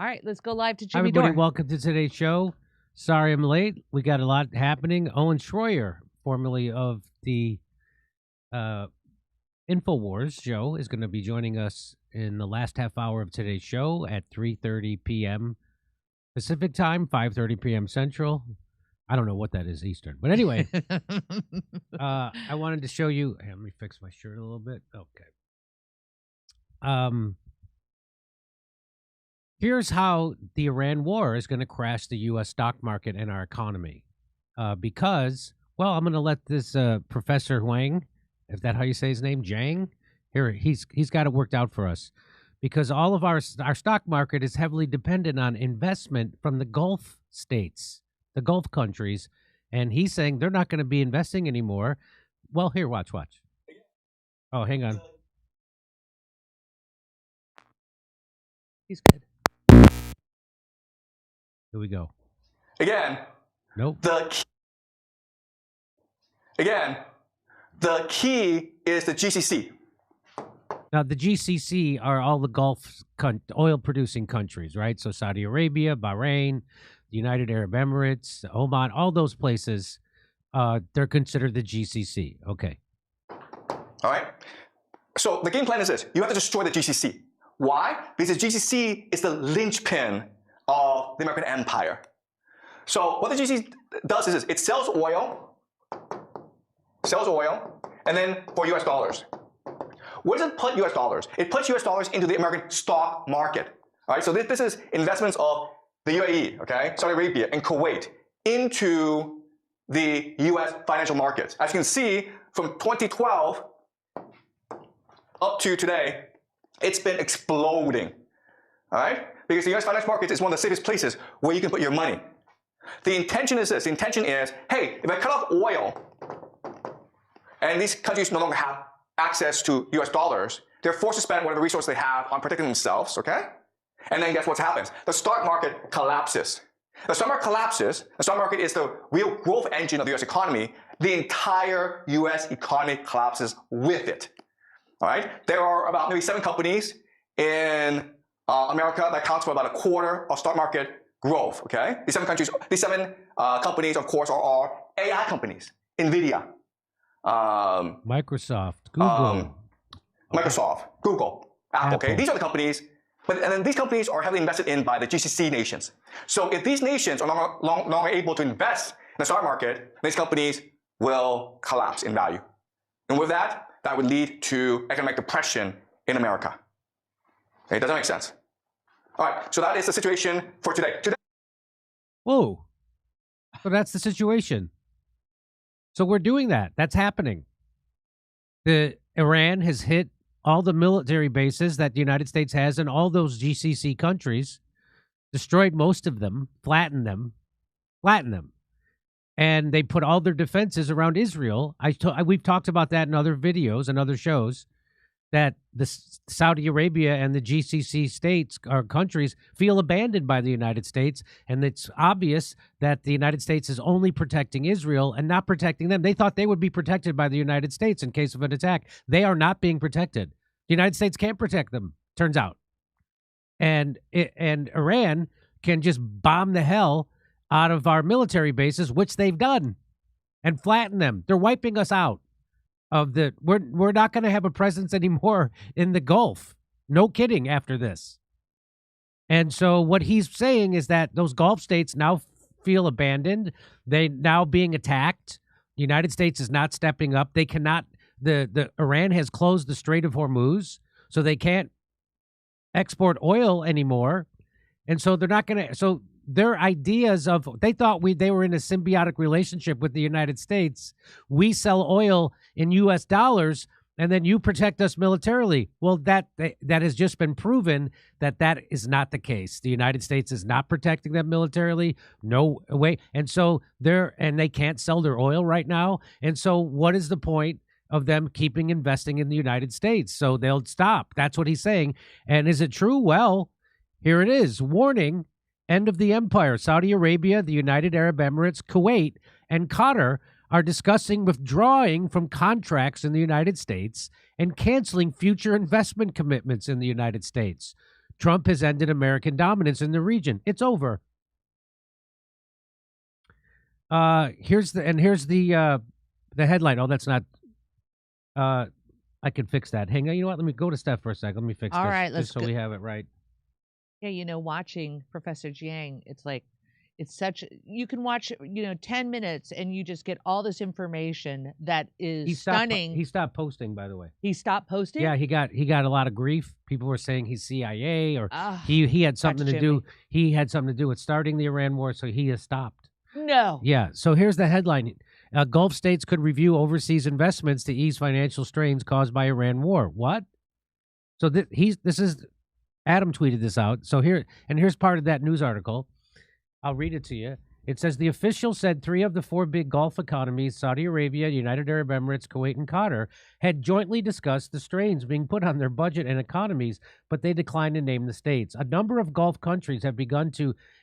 All right, let's go live to Hi, Jimmy everybody, Dore. welcome to today's show. Sorry I'm late. We got a lot happening. Owen Shroyer, formerly of the InfoWars show, is going to be joining us in the last half hour of today's show at 3:30 p.m. Pacific time, 5:30 p.m. Central. I don't know what that is Eastern. But anyway, I wanted to show you. Hey, let me fix my shirt a little bit. Okay. Here's how the Iran war is going to crash the U.S. stock market and our economy. Because, well, I'm going to let this Professor Wang, if that's how you say his name, Zhang, here, he's got it worked out for us. Because all of our stock market is heavily dependent on investment from the Gulf states, the Gulf countries. And he's saying they're not going to be investing anymore. Well, here, watch. Oh, hang on. He's good. Here we go. Again. Nope. The key is the GCC. Now, the GCC are all the Gulf oil-producing countries, right? So Saudi Arabia, Bahrain, the United Arab Emirates, Oman, all those places, they're considered the GCC. Okay. All right. So the game plan is this. You have to destroy the GCC. Why? Because the GCC is the linchpin of the American empire. So what the GCC does is this. It sells oil, and then for US dollars. Where does it put US dollars? It puts US dollars into the American stock market. All right, so this is investments of the UAE, okay, Saudi Arabia, and Kuwait into the US financial markets. As you can see, from 2012 up to today, it's been exploding. All right? Because the US financial market is one of the safest places where you can put your money. The intention is this. The intention is, hey, if I cut off oil, and these countries no longer have access to US dollars, they're forced to spend whatever resources they have on protecting themselves, okay? And then guess what happens? The stock market collapses. The stock market collapses. The stock market is the real growth engine of the US economy. The entire US economy collapses with it. All right? There are about maybe 7 companies in America that accounts for about a quarter of stock market growth, okay? These 7 companies, of course, are AI companies. NVIDIA. Microsoft, Google. Google, Apple. Okay, these are the companies, and then these companies are heavily invested in by the GCC nations. So if these nations are no longer able to invest in the stock market, these companies will collapse in value. And with that, that would lead to economic depression in America. Okay, does that make sense? All right, so that is the situation for today. Whoa. So that's the situation. So we're doing that. That's happening. Iran has hit all the military bases that the United States has in all those GCC countries, destroyed most of them, flattened them. And they put all their defenses around Israel. We've talked about that in other videos and other shows, that the Saudi Arabia and the GCC states or countries feel abandoned by the United States, and it's obvious that the United States is only protecting Israel and not protecting them. They thought they would be protected by the United States in case of an attack. They are not being protected. The United States can't protect them, turns out. And Iran can just bomb the hell out of our military bases, which they've done, and flatten them. They're wiping us out. We're not going to have a presence anymore in the Gulf. No kidding after this. And so what he's saying is that those Gulf states now feel abandoned. They now being attacked. The United States is not stepping up. They cannot, the Iran has closed the Strait of Hormuz, so they can't export oil anymore. And so they're not going to, so their ideas of, they thought they were in a symbiotic relationship with the United States. We sell oil in US dollars, and then you protect us militarily. Well, that has just been proven that is not the case. The United States is not protecting them militarily. No way. And so they can't sell their oil right now. And so what is the point of them keeping investing in the United States? So they'll stop. That's what he's saying. And is it true? Well, here it is. Warning. End of the empire. Saudi Arabia, the United Arab Emirates, Kuwait, and Qatar are discussing withdrawing from contracts in the United States and canceling future investment commitments in the United States. Trump has ended American dominance in the region. It's over. Here's the headline. Oh, that's not. I can fix that. Hang on. You know what? Let me go to Steph for a second. Let me fix All this. right, let's just so go. we have it right. Yeah, watching Professor Jiang, it's like, it's such, you can watch, 10 minutes and you just get all this information that is stunning. He stopped posting, by the way. He stopped posting? Yeah, he got a lot of grief. People were saying he's CIA or Ah, he had something to Jimmy. do. He had something to do with starting the Iran war, so he has stopped. No. Yeah. So here's the headline. Gulf states could review overseas investments to ease financial strains caused by Iran war. What? So this is Adam tweeted this out. So here's part of that news article. I'll read it to you. It says the official said 3 of the 4 big Gulf economies, Saudi Arabia, United Arab Emirates, Kuwait, and Qatar, had jointly discussed the strains being put on their budget and economies, but they declined to name the states. A number of Gulf countries have begun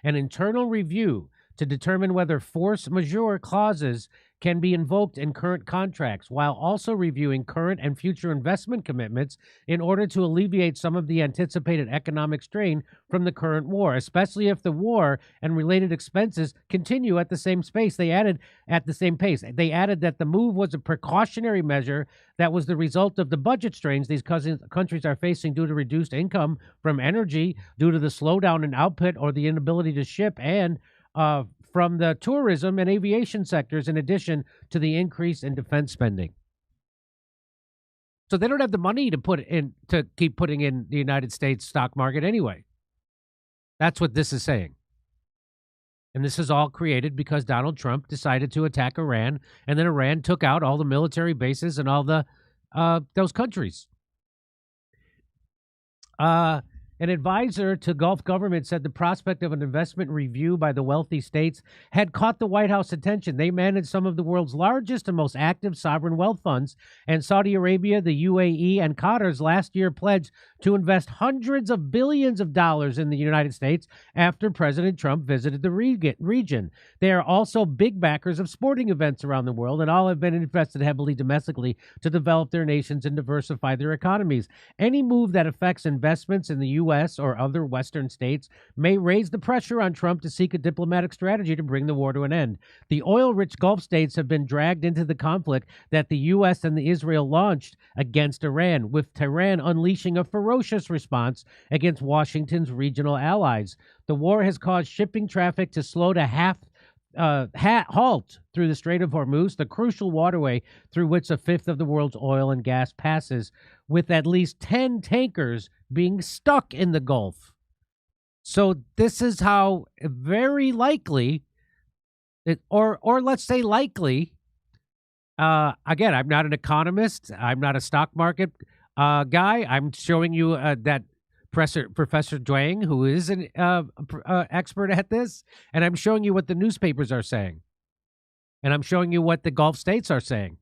an internal review to determine whether force majeure clauses can be invoked in current contracts, while also reviewing current and future investment commitments in order to alleviate some of the anticipated economic strain from the current war, especially if the war and related expenses continue at the same pace. They added that the move was a precautionary measure that was the result of the budget strains these countries are facing due to reduced income from energy, due to the slowdown in output or the inability to ship, and from the tourism and aviation sectors, in addition to the increase in defense spending. So they don't have the money to keep putting in the United States stock market anyway. That's what this is saying. And this is all created because Donald Trump decided to attack Iran, and then Iran took out all the military bases and all the those countries. An advisor to Gulf government said the prospect of an investment review by the wealthy states had caught the White House attention. They manage some of the world's largest and most active sovereign wealth funds, and Saudi Arabia, the UAE, and Qatar's last year pledged to invest hundreds of billions of dollars in the United States after President Trump visited the region. They are also big backers of sporting events around the world, and all have been invested heavily domestically to develop their nations and diversify their economies. Any move that affects investments in the U.S. or other Western states may raise the pressure on Trump to seek a diplomatic strategy to bring the war to an end. The oil-rich Gulf states have been dragged into the conflict that the U.S. and Israel launched against Iran, with Tehran unleashing a ferocious response against Washington's regional allies. The war has caused shipping traffic to slow to halt through the Strait of Hormuz, the crucial waterway through which a fifth of the world's oil and gas passes, with at least 10 tankers being stuck in the Gulf. So this is how very likely, or let's say likely, again, I'm not an economist, I'm not a stock market guy, I'm showing you that Professor Duang, who is an expert at this, and I'm showing you what the newspapers are saying. And I'm showing you what the Gulf states are saying.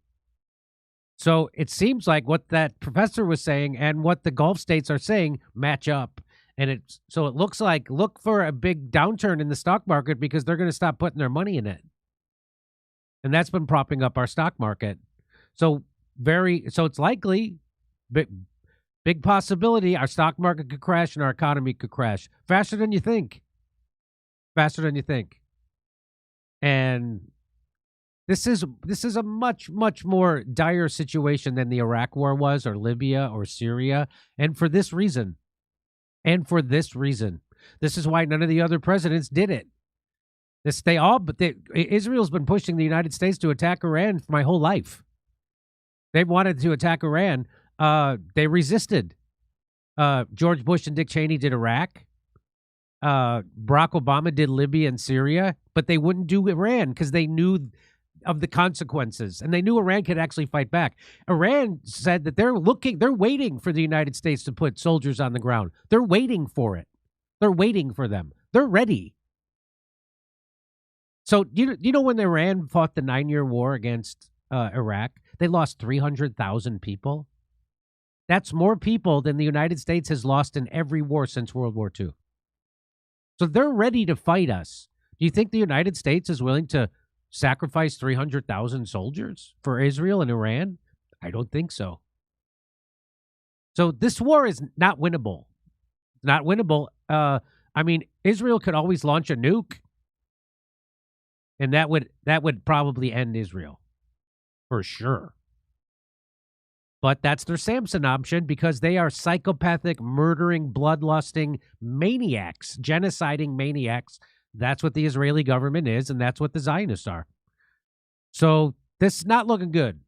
So it seems like what that professor was saying and what the Gulf states are saying match up. And it looks like, look for a big downturn in the stock market because they're going to stop putting their money in it. And that's been propping up our stock market. So it's likely, big possibility, our stock market could crash and our economy could crash faster than you think. And this is a much, much more dire situation than the Iraq war was, or Libya, or Syria. And for this reason. This is why none of the other presidents did it. Israel's been pushing the United States to attack Iran for my whole life. They wanted to attack Iran. They resisted. George Bush and Dick Cheney did Iraq. Barack Obama did Libya and Syria, but they wouldn't do Iran because they knew of the consequences, and they knew Iran could actually fight back. Iran said that they're waiting for the United States to put soldiers on the ground. They're waiting for it. They're waiting for them. They're ready. So you know when Iran fought the 9-year war against Iraq, they lost 300,000 people. That's more people than the United States has lost in every war since World War II. So they're ready to fight us. Do you think the United States is willing to sacrifice 300,000 soldiers for Israel and Iran? I don't think so. So this war is not winnable. not winnable. I mean, Israel could always launch a nuke, and that would probably end Israel for sure. But that's their Samson option because they are psychopathic, murdering, bloodlusting maniacs, genociding maniacs. That's what the Israeli government is, and that's what the Zionists are. So this is not looking good.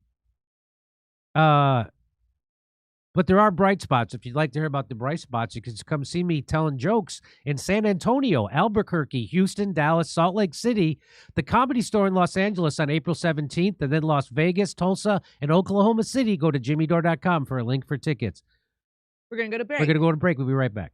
But there are bright spots. If you'd like to hear about the bright spots, you can come see me telling jokes in San Antonio, Albuquerque, Houston, Dallas, Salt Lake City, the Comedy Store in Los Angeles on April 17th, and then Las Vegas, Tulsa, and Oklahoma City. Go to jimmydore.com for a link for tickets. We're going to go to break. We're going to go to break. We'll be right back.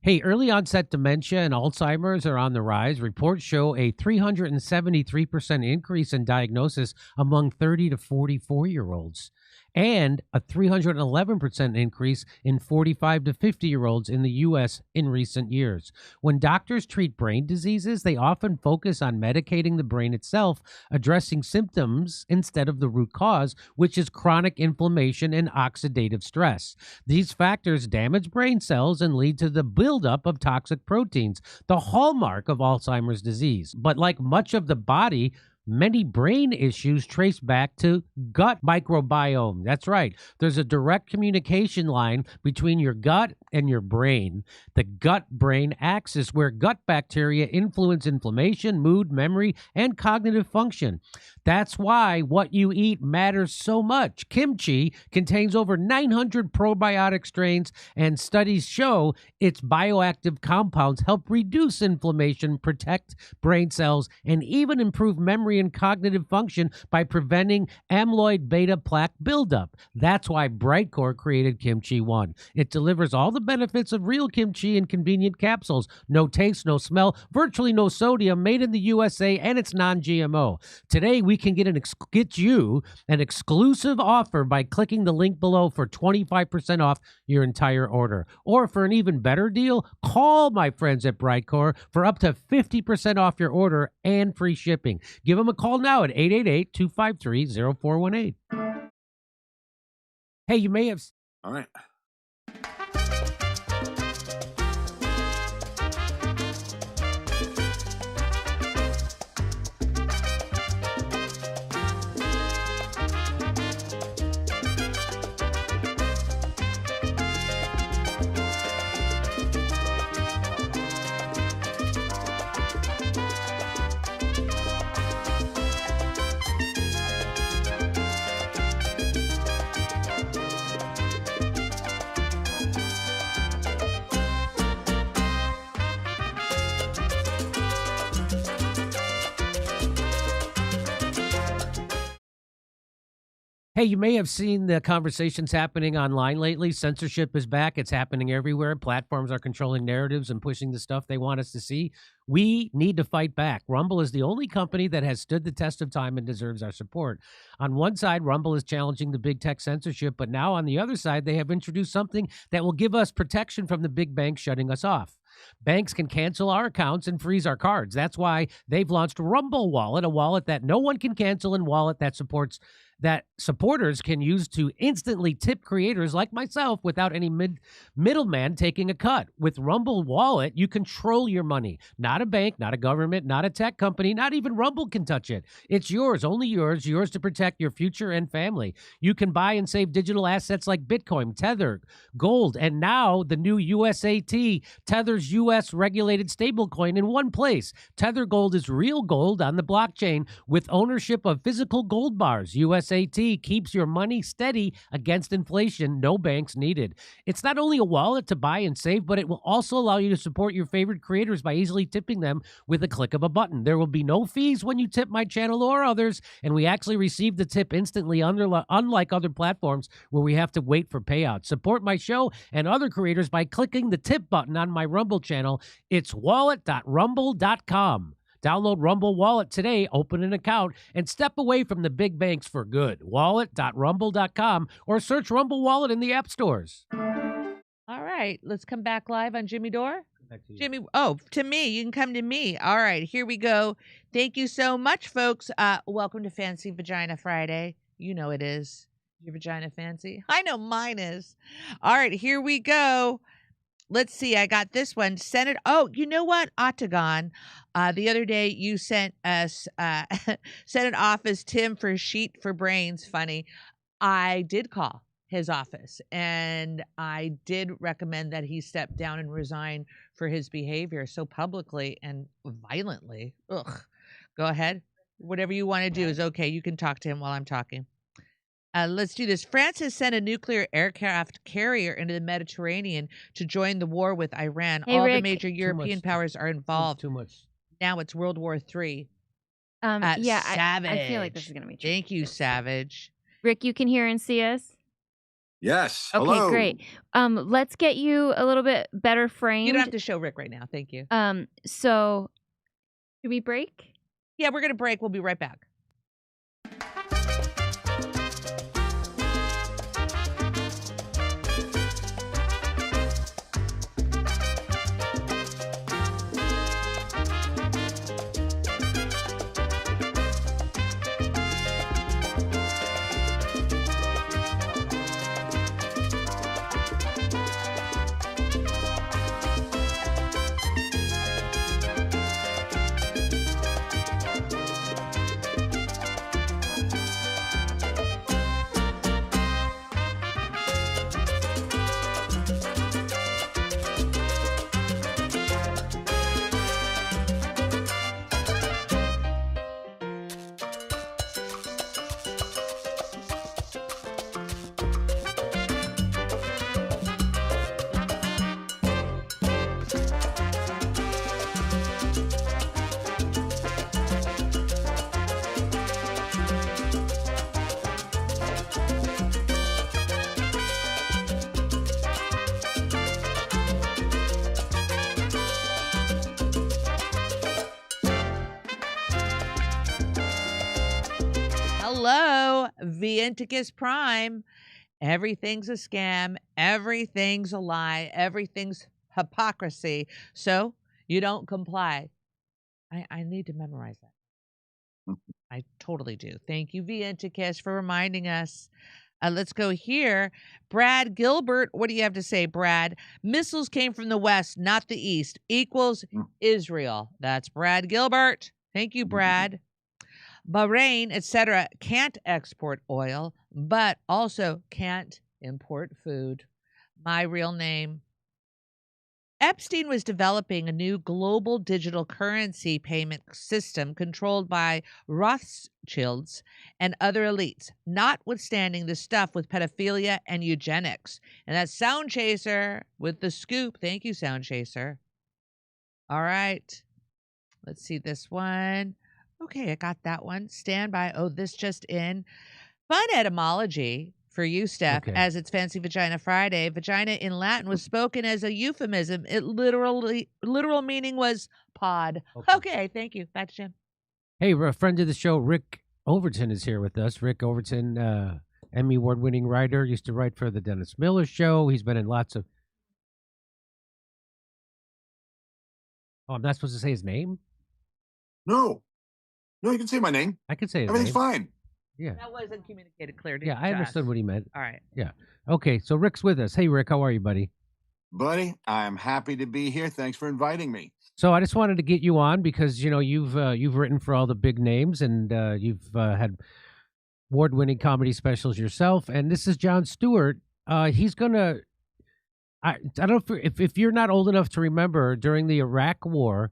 Hey, early onset dementia and Alzheimer's are on the rise. Reports show a 373% increase in diagnosis among 30 to 44-year-olds and a 311% increase in 45 to 50-year-olds in the U.S. in recent years. When doctors treat brain diseases, they often focus on medicating the brain itself, addressing symptoms instead of the root cause, which is chronic inflammation and oxidative stress. These factors damage brain cells and lead to the buildup of toxic proteins, the hallmark of Alzheimer's disease. But like much of the body, many brain issues trace back to gut microbiome. That's right. There's a direct communication line between your gut and your brain, the gut-brain axis, where gut bacteria influence inflammation, mood, memory, and cognitive function. That's why what you eat matters so much. Kimchi contains over 900 probiotic strains, and studies show its bioactive compounds help reduce inflammation, protect brain cells, and even improve memory and cognitive function by preventing amyloid beta plaque buildup. That's why Brightcore created Kimchi One. It delivers all the benefits of real kimchi in convenient capsules. No taste, no smell, virtually no sodium, made in the USA, and it's non-GMO. Today, we can get you an exclusive offer by clicking the link below for 25% off your entire order. Or for an even better deal, call my friends at Brightcore for up to 50% off your order and free shipping. Give them a call now at 888-253-0418. Hey, you may have... All right. Hey, you may have seen the conversations happening online lately. Censorship is back. It's happening everywhere. Platforms are controlling narratives and pushing the stuff they want us to see. We need to fight back. Rumble is the only company that has stood the test of time and deserves our support. On one side, Rumble is challenging the big tech censorship, but now on the other side, they have introduced something that will give us protection from the big banks shutting us off. Banks can cancel our accounts and freeze our cards. That's why they've launched Rumble Wallet, a wallet that no one can cancel and wallet that supporters can use to instantly tip creators like myself without any middleman taking a cut. With Rumble Wallet, you control your money. Not a bank, not a government, not a tech company, not even Rumble can touch it. It's yours, only yours to protect your future and family. You can buy and save digital assets like Bitcoin, Tether, gold, and now the new USAT, Tether's U.S. regulated stablecoin in one place. Tether Gold is real gold on the blockchain with ownership of physical gold bars. USAT keeps your money steady against inflation. No banks needed. It's not only a wallet to buy and save, but it will also allow you to support your favorite creators by easily tipping them with a click of a button. There will be no fees when you tip my channel or others, and we actually receive the tip instantly, unlike other platforms where we have to wait for payouts. Support my show and other creators by clicking the tip button on my Rumble channel. It's wallet.rumble.com. Download Rumble Wallet today, open an account, and step away from the big banks for good. Wallet.rumble.com or search Rumble Wallet in the app stores. All right, let's come back live on Jimmy Dore. Jimmy, to me. You can come to me. All right, here we go. Thank you so much, folks. Welcome to Fancy Vagina Friday. You know it is. Your vagina fancy? I know mine is. All right, here we go. Let's see. I got this one. Senate. Oh, you know what? Octagon. The other day you sent us Senate office Tim for Sheet for Brains. Funny. I did call his office and I did recommend that he step down and resign for his behavior so publicly and violently. Ugh. Go ahead. Whatever you want to do is okay. You can talk to him while I'm talking. Let's do this. France has sent a nuclear aircraft carrier into the Mediterranean to join the war with Iran. Hey, All Rick. the major European powers are involved. Too much. Now it's World War III. Yeah, Savage. I feel like this is going to be true. Thank you, Savage. Rick, you can hear and see us? Yes. Okay, Hello. great. Let's get you a little bit better framed. You don't have to show Rick right now. Thank you. So, should we break? Yeah, we're going to break. We'll be right back. Hello, Vienticus Prime. Everything's a scam. Everything's a lie. Everything's hypocrisy. So you don't comply. I need to memorize that. I totally do. Thank you, Vienticus, for reminding us. Let's go here. Brad Gilbert, what do you have to say, Brad? Missiles came from the west, not the east. Equals Israel. That's Brad Gilbert. Thank you, Brad. Bahrain, etc., can't export oil, but also can't import food. My real name. Epstein was developing a new global digital currency payment system controlled by Rothschilds and other elites, notwithstanding the stuff with pedophilia and eugenics. And that's Sound Chaser with the scoop. Thank you, Sound Chaser. All right. Let's see this one. Okay, I got that one. Stand by. Oh, this just in. Fun etymology for you, Steph, as it's Fancy Vagina Friday. Vagina in Latin was spoken as a euphemism. It literal meaning was pod. Okay, thank you. Back to Jim. Hey, a friend of the show, Rick Overton, is here with us. Rick Overton, Emmy award-winning writer, used to write for the Dennis Miller Show. He's been in lots of... Oh, I'm not supposed to say his name? No, you can say my name. I can say his Everything's name. fine. Yeah. That wasn't communicated clearly. Yeah, I understood what he meant. All right. Yeah. Okay, so Rick's with us. Hey, Rick, how are you, buddy? Buddy, I'm happy to be here. Thanks for inviting me. So I just wanted to get you on because, you know, you've written for all the big names and you've had award-winning comedy specials yourself. And this is Jon Stewart. He's going to... I don't know if you're not old enough to remember, during the Iraq War,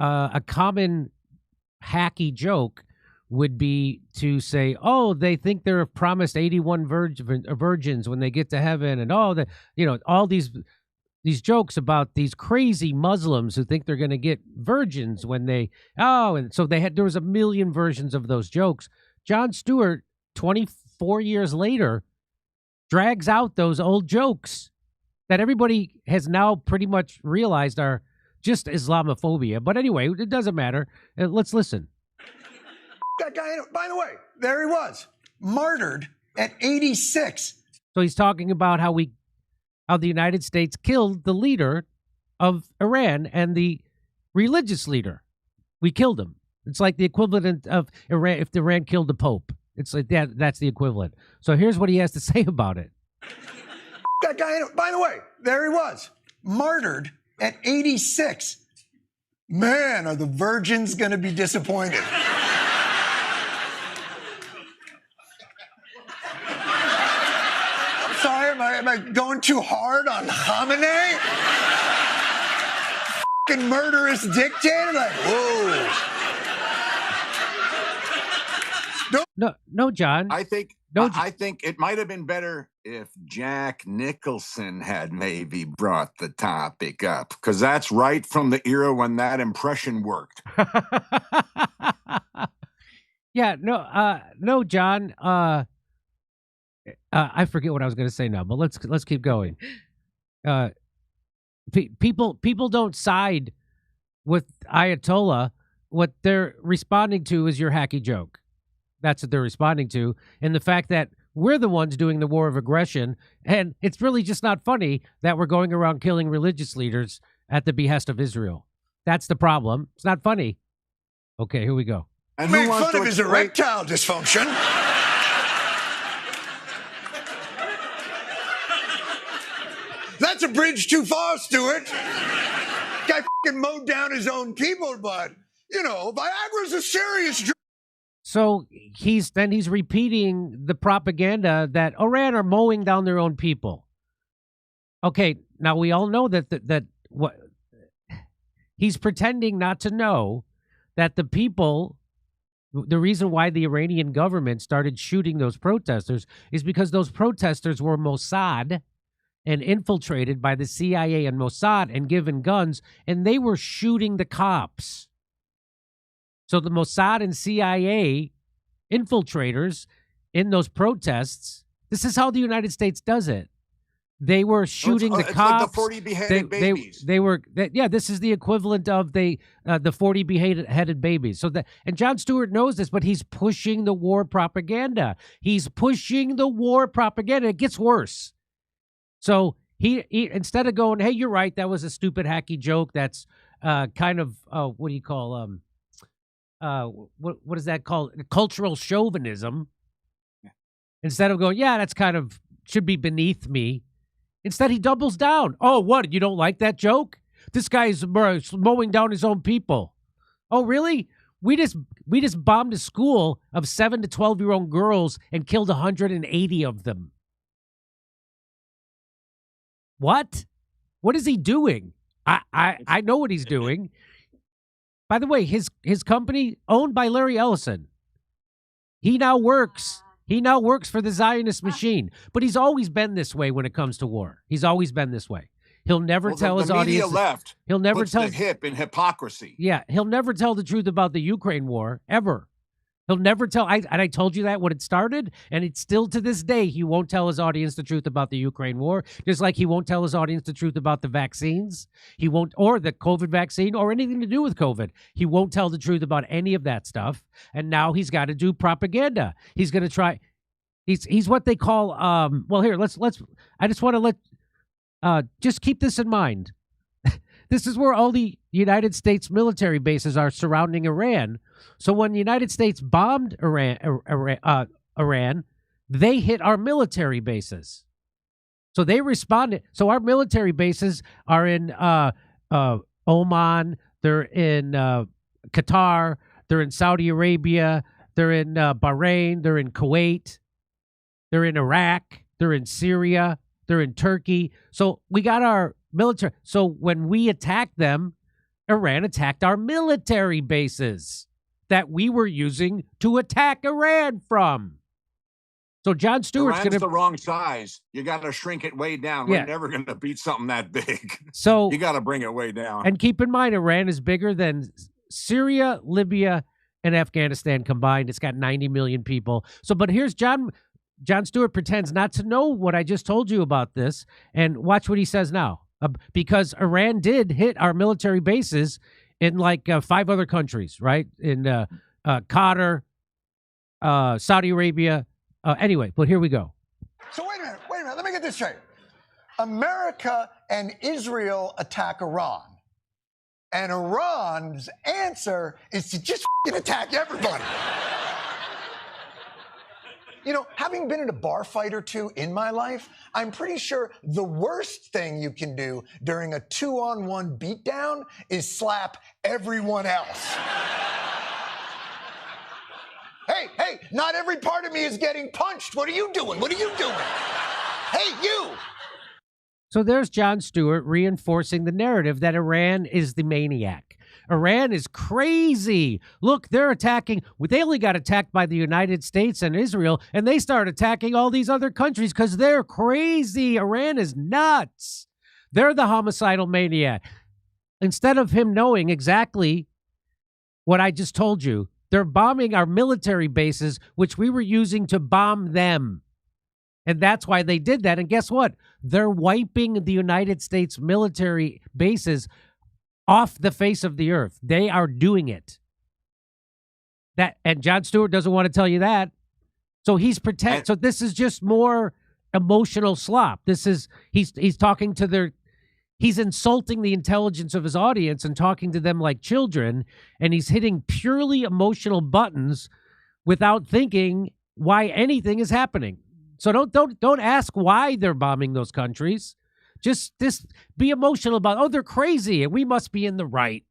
a common hacky joke would be to say, oh, they think they're promised 81 virgins when they get to heaven, and all these jokes about these crazy Muslims who think they're going to get virgins when and so there was a million versions of those jokes. Jon Stewart, 24 years later, drags out those old jokes that everybody has now pretty much realized are just Islamophobia. But anyway, it doesn't matter. Let's listen. That guy, by the way, there he was, martyred at 86. So he's talking about how the United States killed the leader of Iran and the religious leader. We killed him. It's like the equivalent of Iran if Iran killed the Pope. It's like that's the equivalent. So here's what he has to say about it. That guy, by the way, there he was, martyred at 86. Man, are the virgins going to be disappointed? I'm sorry, am I going too hard on Khamenei? Fucking murderous dictator? Like, whoa. No, John. I think it might have been better if Jack Nicholson had maybe brought the topic up, because that's right from the era when that impression worked. Yeah, no, John. I forget what I was going to say now, but let's keep going. People don't side with Ayatollah. What they're responding to is your hacky joke. That's what they're responding to, and the fact that we're the ones doing the war of aggression, and it's really just not funny that we're going around killing religious leaders at the behest of Israel. That's the problem. It's not funny. Okay, here we go. And Make fun of his erectile dysfunction. That's a bridge too far, Stewart. Guy fucking mowed down his own people, but, you know, Viagra's a serious drug. So he's repeating the propaganda that Iran are mowing down their own people. Okay, now we all know that what he's pretending not to know that the people, the reason why the Iranian government started shooting those protesters is because those protesters were Mossad and infiltrated by the CIA and Mossad and given guns, and they were shooting the cops. So the Mossad and CIA infiltrators in those protests, this is how the United States does it. They were shooting the cops. Like the 40 beheaded babies. This is the equivalent of the 40 beheaded babies. So and Jon Stewart knows this, but he's pushing the war propaganda. He's pushing the war propaganda. It gets worse. So he instead of going, hey, you're right, that was a stupid hacky joke. That's kind of what do you call what is that called? Cultural chauvinism. Instead of going, yeah, that's kind of should be beneath me. Instead, he doubles down. Oh, what? You don't like that joke? This guy's mowing down his own people. Oh, really? We just bombed a school of 7 to 12-year-old girls and killed 180 of them. What? What is he doing? I know what he's doing. By the way, his company owned by Larry Ellison. He now works for the Zionist machine. But he's always been this way when it comes to war. He's always been this way. He'll never tell his audience. The media left. He'll never tell the hip in hypocrisy. Yeah, he'll never tell the truth about the Ukraine war ever. He'll never tell. I told you that when it started, and it's still to this day he won't tell his audience the truth about the Ukraine war. Just like he won't tell his audience the truth about the vaccines. He won't, or the COVID vaccine, or anything to do with COVID. He won't tell the truth about any of that stuff. And now he's got to do propaganda. He's going to try. He's what they call. Well, here let's. I just want to just keep this in mind. This is where all the United States military bases are surrounding Iran. So when the United States bombed Iran, they hit our military bases. So they responded. So our military bases are in Oman. They're in Qatar. They're in Saudi Arabia. They're in Bahrain. They're in Kuwait. They're in Iraq. They're in Syria. They're in Turkey. So we got our military. So when we attacked them, Iran attacked our military bases that we were using to attack Iran from. So Jon Stewart's Iran's the wrong size. You got to shrink it way down. Yeah. We're never going to beat something that big. So you got to bring it way down. And keep in mind, Iran is bigger than Syria, Libya, and Afghanistan combined. It's got 90 million people. So, but here's Jon Stewart pretends not to know what I just told you about this, and watch what he says now. Because Iran did hit our military bases in like 5 other countries, right? In Qatar, Saudi Arabia. Anyway, but here we go. So wait a minute. Let me get this straight. America and Israel attack Iran. And Iran's answer is to just attack everybody. You know, having been in a bar fight or two in my life, I'm pretty sure the worst thing you can do during a 2-on-1 beatdown is slap everyone else. Hey, not every part of me is getting punched. What are you doing? What are you doing? Hey, you! So there's Jon Stewart reinforcing the narrative that Iran is the maniac. Iran is crazy. Look, they're attacking. They only got attacked by the United States and Israel, and they start attacking all these other countries because they're crazy. Iran is nuts. They're the homicidal maniac. Instead of him knowing exactly what I just told you, they're bombing our military bases, which we were using to bomb them. And that's why they did that. And guess what? They're wiping the United States military bases off the face of the earth. They are doing it. And Jon Stewart doesn't want to tell you that. So so this is just more emotional slop. He's talking to he's insulting the intelligence of his audience and talking to them like children, and he's hitting purely emotional buttons without thinking why anything is happening. So don't ask why they're bombing those countries. Just be emotional about, they're crazy and we must be in the right.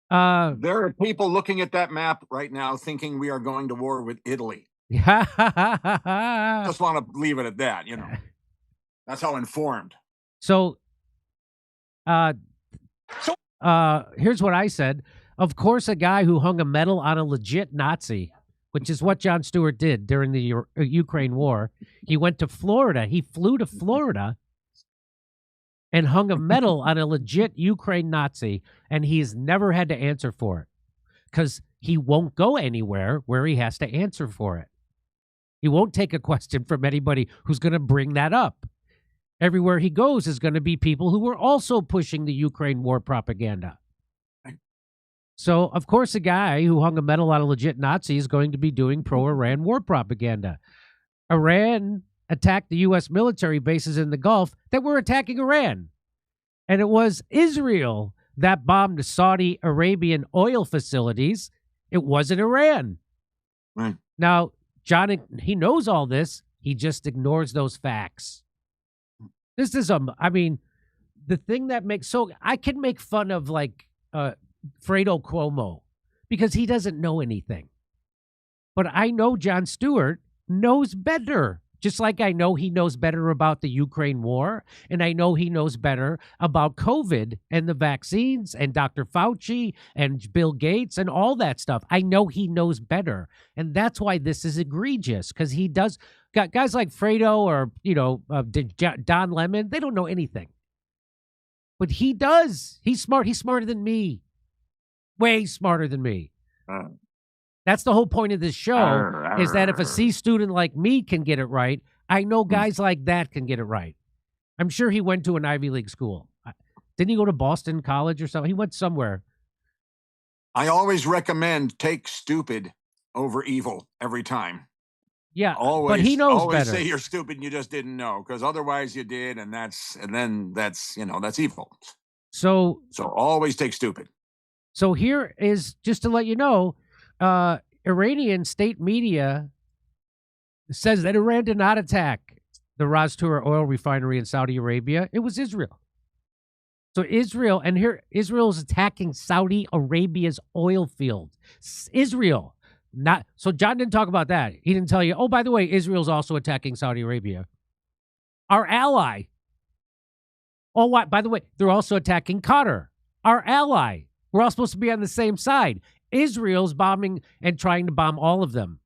There are people looking at that map right now thinking we are going to war with Italy. Just want to leave it at that, you know. That's how informed. So here's what I said. Of course, a guy who hung a medal on a legit Nazi, which is what Jon Stewart did during the Ukraine war. He went to Florida. He flew to Florida and hung a medal on a legit Ukraine Nazi, and he's never had to answer for it because he won't go anywhere where he has to answer for it. He won't take a question from anybody who's going to bring that up. Everywhere he goes is going to be people who are also pushing the Ukraine war propaganda. So, of course, a guy who hung a medal on a legit Nazi is going to be doing pro-Iran war propaganda. Iran attacked the U.S. military bases in the Gulf that were attacking Iran. And it was Israel that bombed the Saudi Arabian oil facilities. It wasn't Iran. Right. Now, John, he knows all this. He just ignores those facts. This is, the thing that makes, I can make fun of, Fredo Cuomo because he doesn't know anything. But I know Jon Stewart knows better. Just like I know he knows better about the Ukraine war, and I know he knows better about COVID and the vaccines and Dr. Fauci and Bill Gates and all that stuff. I know he knows better. And that's why this is egregious, because he does. Got guys like Fredo or, Don Lemon, they don't know anything. But he does. He's smart. He's smarter than me. Way smarter than me. That's the whole point of this show, is that if a C student like me can get it right, I know guys like that can get it right. I'm sure he went to an Ivy League school. Didn't he go to Boston College or something? He went somewhere. I always recommend take stupid over evil every time. Yeah, always, but he knows always better. Say you're stupid and you just didn't know, because otherwise you did, and that's evil. So always take stupid. So here is, just to let you know, Iranian state media says that Iran did not attack the Ras Toura oil refinery in Saudi Arabia. It was Israel. So Israel is attacking Saudi Arabia's oil field. Israel. So John didn't talk about that. He didn't tell you, oh, by the way, Israel's also attacking Saudi Arabia. Our ally. Oh, by the way, they're also attacking Qatar. Our ally. We're all supposed to be on the same side. Israel's bombing and trying to bomb all of them.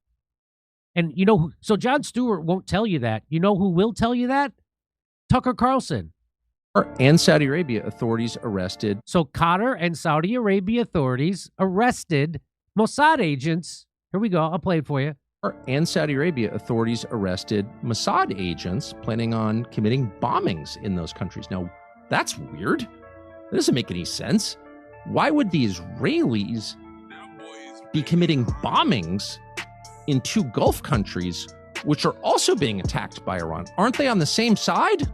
And so Jon Stewart won't tell you that. You know who will tell you that? Tucker Carlson. And Saudi Arabia authorities arrested. So Qatar and Saudi Arabia authorities arrested Mossad agents. Here we go. I'll play it for you. And Saudi Arabia authorities arrested Mossad agents planning on committing bombings in those countries. Now, that's weird. That doesn't make any sense. Why would the Israelis be committing bombings in two Gulf countries, which are also being attacked by Iran? Aren't they on the same side?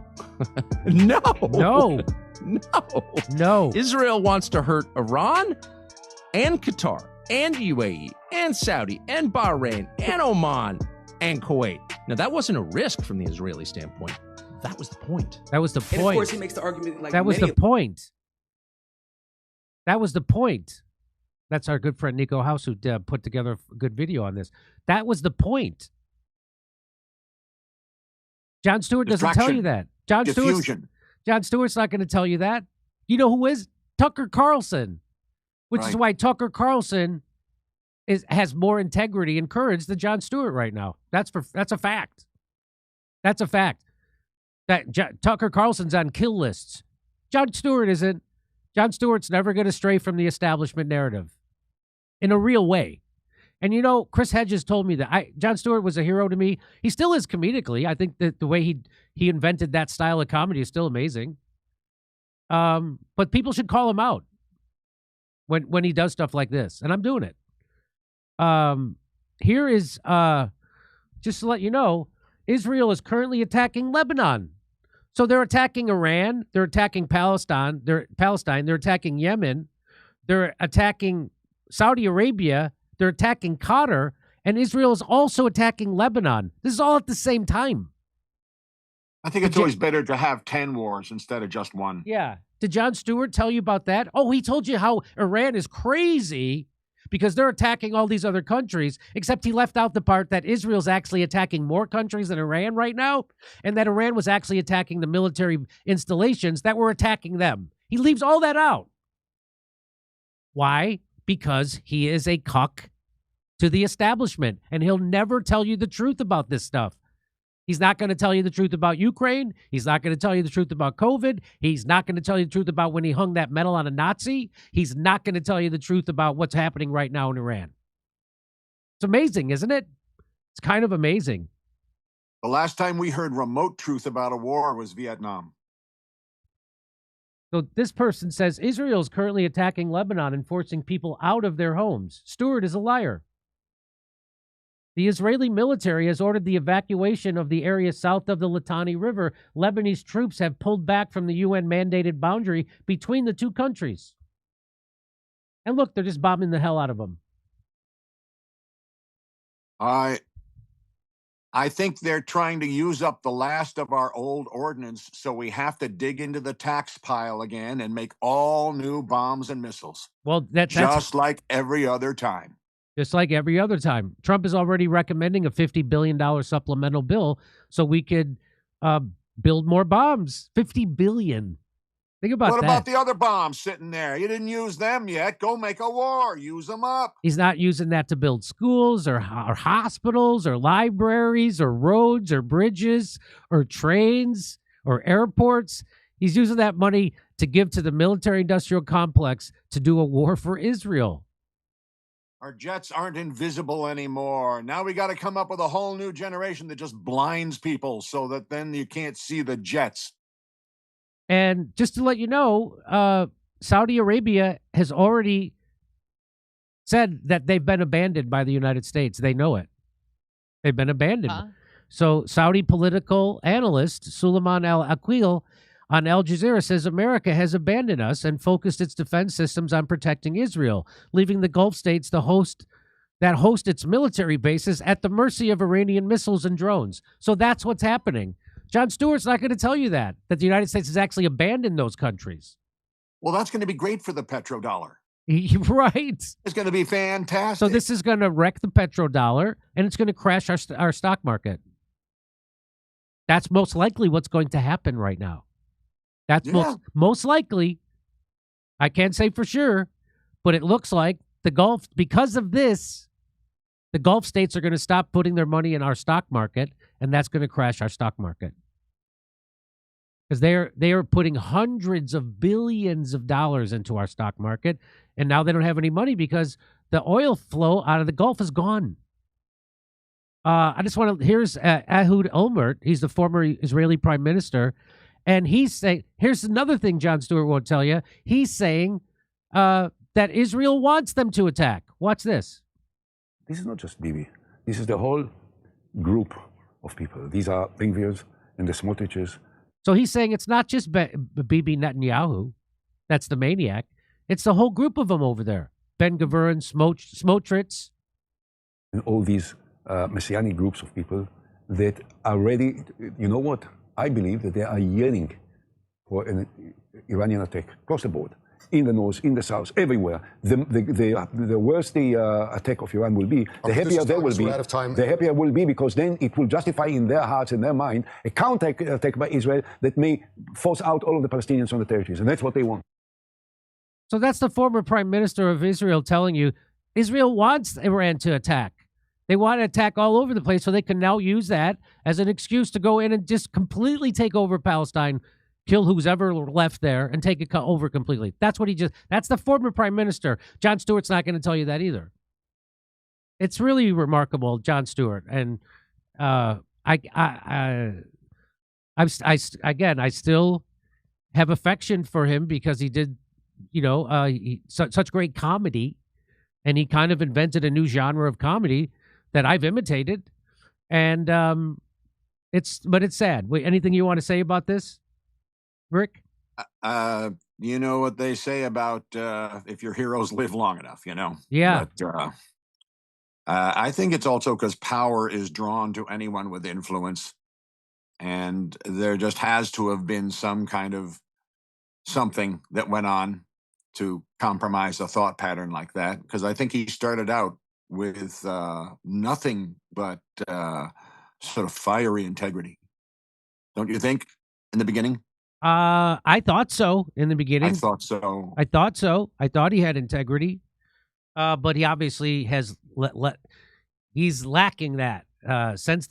No. No. Israel wants to hurt Iran and Qatar. and UAE and Saudi and Bahrain and Oman and Kuwait. Now, that wasn't a risk from the Israeli standpoint. That was the point. That was the point. And of course, he makes the argument like that was the point. That was the point. That's our good friend Nico House who put together a good video on this. That was the point. Jon Stewart doesn't tell you that. Jon Stewart's not going to tell you that. You know who is? Tucker Carlson, which is why Tucker Carlson has more integrity and courage than Jon Stewart right now. That's a fact. That's a fact. Tucker Carlson's on kill lists. Jon Stewart isn't. Jon Stewart's never going to stray from the establishment narrative in a real way. And, you know, Chris Hedges told me that Jon Stewart was a hero to me. He still is comedically. I think that the way he invented that style of comedy is still amazing. But people should call him out when he does stuff like this. And I'm doing it. Here is, just to let you know, Israel is currently attacking Lebanon. So they're attacking Iran. They're attacking Palestine. They're attacking Yemen. They're attacking Saudi Arabia. They're attacking Qatar. And Israel is also attacking Lebanon. This is all at the same time. I think it's always better to have 10 wars instead of just one. Yeah. Did Jon Stewart tell you about that? Oh, he told you how Iran is crazy because they're attacking all these other countries, except he left out the part that Israel's actually attacking more countries than Iran right now, and that Iran was actually attacking the military installations that were attacking them. He leaves all that out. Why? Because he is a cuck to the establishment, and he'll never tell you the truth about this stuff. He's not going to tell you the truth about Ukraine. He's not going to tell you the truth about COVID. He's not going to tell you the truth about when he hung that medal on a Nazi. He's not going to tell you the truth about what's happening right now in Iran. It's amazing, isn't it? It's kind of amazing. The last time we heard remote truth about a war was Vietnam. So this person says Israel is currently attacking Lebanon and forcing people out of their homes. Stewart is a liar. The Israeli military has ordered the evacuation of the area south of the Litani River. Lebanese troops have pulled back from the UN-mandated boundary between the two countries. And look, they're just bombing the hell out of them. I think they're trying to use up the last of our old ordnance, so we have to dig into the tax pile again and make all new bombs and missiles. Well, that's just like every other time. Just like every other time. Trump is already recommending a $50 billion supplemental bill so we could build more bombs. $50 billion. Think about that. What about the other bombs sitting there? You didn't use them yet. Go make a war. Use them up. He's not using that to build schools or hospitals or libraries or roads or bridges or trains or airports. He's using that money to give to the military-industrial complex to do a war for Israel. Our jets aren't invisible anymore. Now we got to come up with a whole new generation that just blinds people so that then you can't see the jets. And just to let you know, Saudi Arabia has already said that they've been abandoned by the United States. They know it. They've been abandoned. So Saudi political analyst Suleiman Al-Aqil on Al Jazeera says America has abandoned us and focused its defense systems on protecting Israel, leaving the Gulf states that host its military bases at the mercy of Iranian missiles and drones. So that's what's happening. Jon Stewart's not going to tell you that the United States has actually abandoned those countries. Well, that's going to be great for the petrodollar. Right. It's going to be fantastic. So this is going to wreck the petrodollar, and it's going to crash our stock market. That's most likely what's going to happen right now. That's most likely. I can't say for sure, but it looks like the Gulf, because of this, the Gulf states are going to stop putting their money in our stock market, and that's going to crash our stock market. Because they are putting hundreds of billions of dollars into our stock market, and now they don't have any money because the oil flow out of the Gulf is gone. Here's Ehud Olmert. He's the former Israeli prime minister. And he's saying, here's another thing Jon Stewart won't tell you. He's saying that Israel wants them to attack. Watch this. This is not just Bibi. This is the whole group of people. These are Ben-Gvirs and the Smotriches. So he's saying it's not just Bibi Netanyahu. That's the maniac. It's the whole group of them over there. Ben-Gurion, Smotrich. And all these messianic groups of people that are ready. You know what? I believe that they are yearning for an Iranian attack across the board, in the north, in the south, everywhere. The worse the attack of Iran will be, the happier they will be. The happier will be, because then it will justify in their hearts and their mind a counter attack by Israel that may force out all of the Palestinians on the territories, and that's what they want. So that's the former prime minister of Israel telling you Israel wants Iran to attack. They want to attack all over the place, so they can now use that as an excuse to go in and just completely take over Palestine, kill who's ever left there, and take it over completely. That's what that's the former prime minister. Jon Stewart's not going to tell you that either. It's really remarkable, Jon Stewart. And I still have affection for him because he did, such great comedy, and he kind of invented a new genre of comedy that I've imitated. And it's sad. Wait, anything you want to say about this, Rick? You know what they say about if your heroes live long enough, Yeah. But I think it's also because power is drawn to anyone with influence. And there just has to have been some kind of something that went on to compromise a thought pattern like that. Because I think he started out with nothing but sort of fiery integrity. Don't you think, in the beginning? I thought so in the beginning. I thought so. I thought he had integrity, but he obviously has he's lacking that since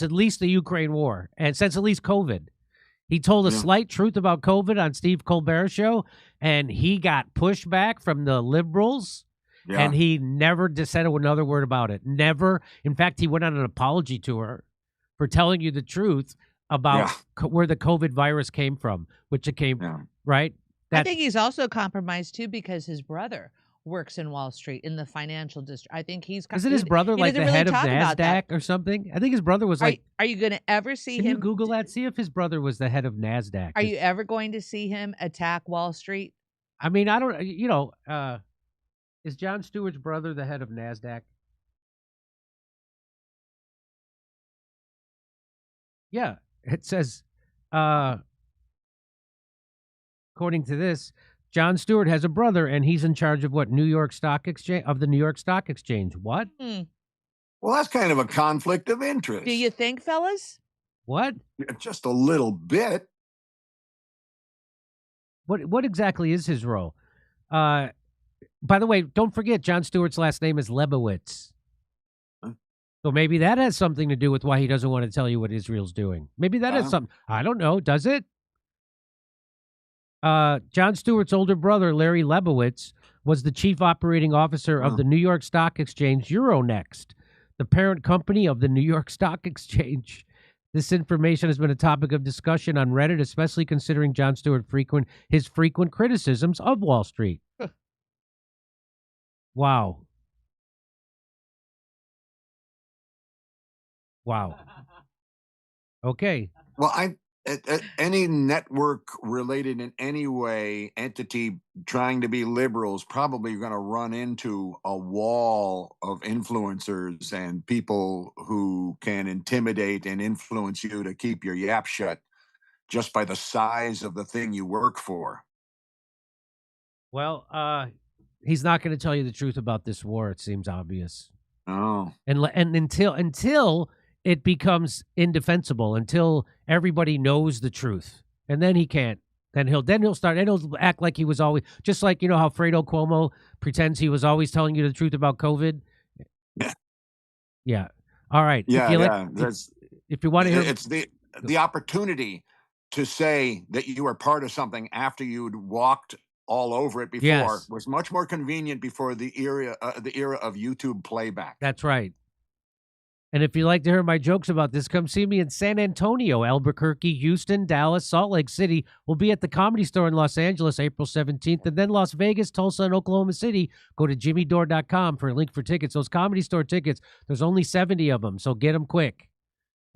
at least the Ukraine war, and since at least COVID. He told a slight truth about COVID on Steve Colbert's show, and he got pushback from the liberals. Yeah. And he never said another word about it. Never. In fact, he went on an apology tour for telling you the truth about where the COVID virus came from, which it came right. I think he's also compromised too because his brother works in Wall Street in the financial district. I think he's. Isn't his brother like the head of NASDAQ or something? I think his brother was like. Are you going to ever see him? Can you Google that? See if his brother was the head of NASDAQ. Are you ever going to see him attack Wall Street? I mean, I don't. Is Jon Stewart's brother the head of NASDAQ? Yeah, it says, according to this, Jon Stewart has a brother, and he's in charge of what? New York Stock Exchange? Of the New York Stock Exchange. What? Well, that's kind of a conflict of interest. Do you think, fellas? What? Just a little bit. What exactly is his role? By the way, don't forget, Jon Stewart's last name is Lebowitz. Huh? So maybe that has something to do with why he doesn't want to tell you what Israel's doing. Maybe that has something. I don't know. Does it? Jon Stewart's older brother, Larry Lebowitz, was the chief operating officer of the New York Stock Exchange Euronext, the parent company of the New York Stock Exchange. This information has been a topic of discussion on Reddit, especially considering Jon Stewart his frequent criticisms of Wall Street. Wow. Okay. Well, any network related in any way, entity trying to be liberal is probably going to run into a wall of influencers and people who can intimidate and influence you to keep your yap shut just by the size of the thing you work for. Well, he's not going to tell you the truth about this war. It seems obvious. Oh, and until it becomes indefensible, until everybody knows the truth, and then he can't. Then he'll act like he was always, just like how Fredo Cuomo pretends he was always telling you the truth about COVID. Yeah. All right. If you want to hear, it's the opportunity to say that you were part of something after you'd walked all over it before was much more convenient before the era of YouTube playback. That's right. And if you'd like to hear my jokes about this, come see me in San Antonio, Albuquerque, Houston, Dallas, Salt Lake City. We'll be at the Comedy Store in Los Angeles, April 17th, and then Las Vegas, Tulsa, and Oklahoma City. Go to jimmydore.com for a link for tickets. Those Comedy Store tickets, there's only 70 of them, so get them quick.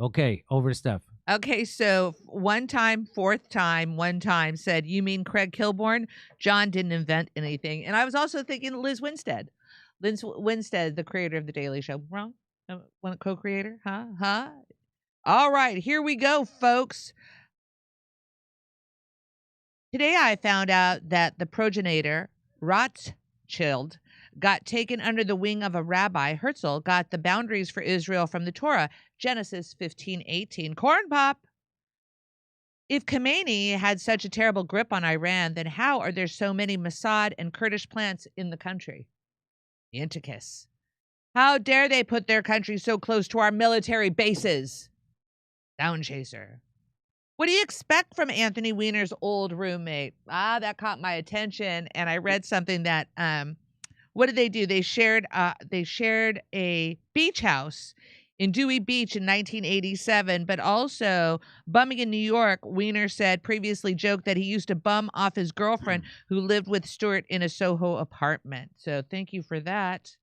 Okay, over to Steph. Okay, so fourth time, one time said, "You mean Craig Kilborn? John didn't invent anything." And I was also thinking Liz Winstead. Liz Winstead, the creator of The Daily Show. Wrong? One co-creator? Huh? All right, here we go, folks. Today I found out that the progenitor, Rothschild, got taken under the wing of a rabbi. Herzl got the boundaries for Israel from the Torah, Genesis 15:18. Corn Pop. If Khomeini had such a terrible grip on Iran, then how are there so many Mossad and Kurdish plants in the country? Anticus. How dare they put their country so close to our military bases? Down Chaser. What do you expect from Anthony Weiner's old roommate? That caught my attention, and I read something that what did they do? They shared a beach house in Dewey Beach in 1987, but also bumming in New York. Weiner said previously joked that he used to bum off his girlfriend who lived with Stewart in a Soho apartment. So thank you for that.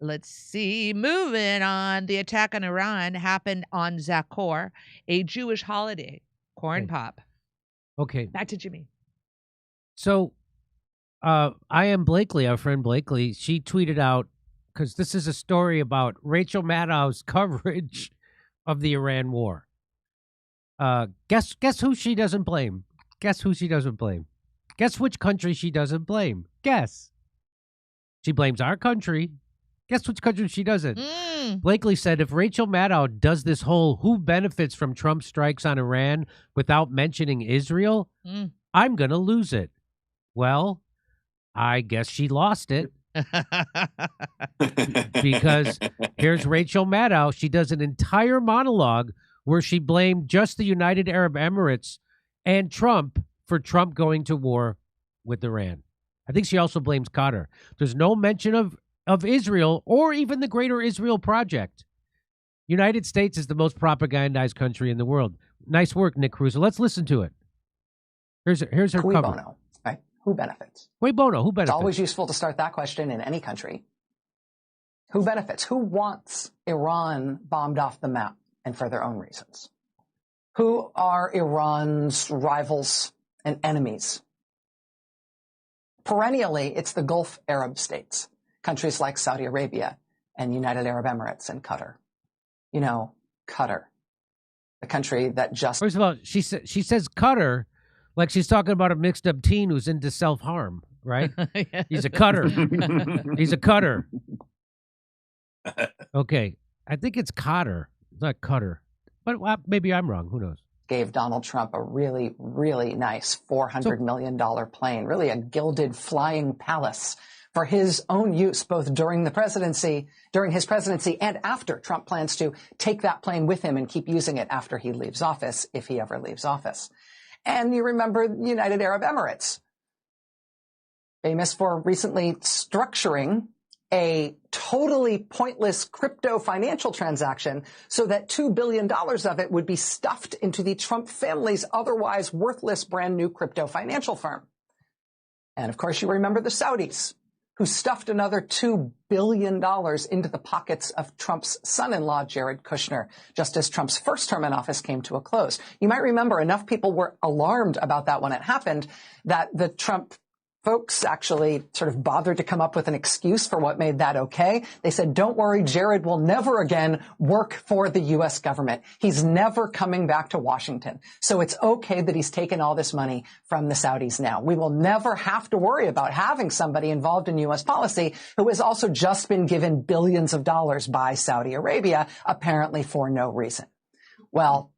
Let's see. Moving on. The attack on Iran happened on Zakor, a Jewish holiday. Corn Pop. Okay. Back to Jimmy. So I am Blakely, our friend Blakely. She tweeted out, because this is a story about Rachel Maddow's coverage of the Iran war. Guess who she doesn't blame? Guess who she doesn't blame? Guess which country she doesn't blame? Guess. She blames our country. Guess which country she doesn't? Blakely said, if Rachel Maddow does this whole who benefits from Trump strikes on Iran without mentioning Israel, I'm going to lose it. Well, I guess she lost it. Because here's Rachel Maddow. She does an entire monologue where she blamed just the United Arab Emirates and Trump for Trump going to war with Iran. I think she also blames Qatar. There's no mention of Israel or even the Greater Israel Project. United States is the most propagandized country in the world. Nice work, Nick Caruso. Let's listen to it. Here's her Cui cover. bono, right? Who benefits? Cui bono, who benefits? It's always useful to start that question in any country. Who benefits? Who wants Iran bombed off the map and for their own reasons? Who are Iran's rivals and enemies? Perennially, it's the Gulf Arab states, countries like Saudi Arabia and United Arab Emirates and Qatar. You know, Qatar, the country that just... First of all, she says Qatar like she's talking about a mixed-up teen who's into self-harm, right? He's a cutter. He's a cutter. Okay, I think it's Qatar, not Cutter. But maybe I'm wrong. Who knows? Gave Donald Trump a really, really nice $400 million plane, really a gilded flying palace for his own use, both during his presidency, and after. Trump plans to take that plane with him and keep using it after he leaves office, if he ever leaves office. And you remember the United Arab Emirates, famous for recently structuring a totally pointless crypto financial transaction so that $2 billion of it would be stuffed into the Trump family's otherwise worthless brand new crypto financial firm. And of course, you remember the Saudis, who stuffed another $2 billion into the pockets of Trump's son-in-law, Jared Kushner, just as Trump's first term in office came to a close. You might remember enough people were alarmed about that when it happened that the Trump folks actually sort of bothered to come up with an excuse for what made that okay. They said, don't worry, Jared will never again work for the U.S. government. He's never coming back to Washington. So it's okay that he's taken all this money from the Saudis now. We will never have to worry about having somebody involved in U.S. policy who has also just been given billions of dollars by Saudi Arabia, apparently for no reason. Well,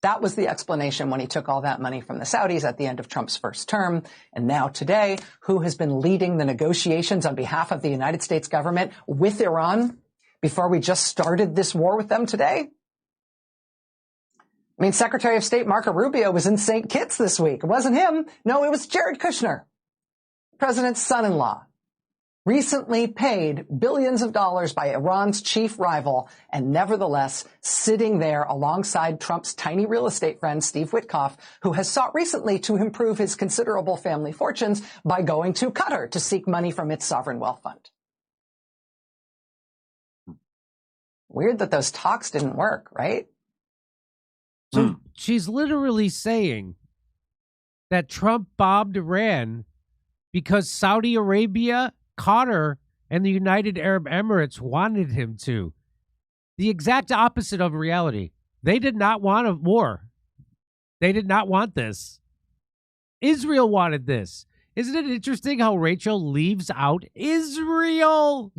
that was the explanation when he took all that money from the Saudis at the end of Trump's first term. And now today, who has been leading the negotiations on behalf of the United States government with Iran before we just started this war with them today? I mean, Secretary of State Marco Rubio was in St. Kitts this week. It wasn't him. No, it was Jared Kushner, president's son-in-law, recently paid billions of dollars by Iran's chief rival, and nevertheless sitting there alongside Trump's tiny real estate friend, Steve Witkoff, who has sought recently to improve his considerable family fortunes by going to Qatar to seek money from its sovereign wealth fund. Weird that those talks didn't work, right? she's literally saying that Trump bombed Iran because Saudi Arabia, Qatar, and the United Arab Emirates wanted him to. The exact opposite of reality. They did not want a war. They did not want this. Israel wanted this. Isn't it interesting how Rachel leaves out Israel?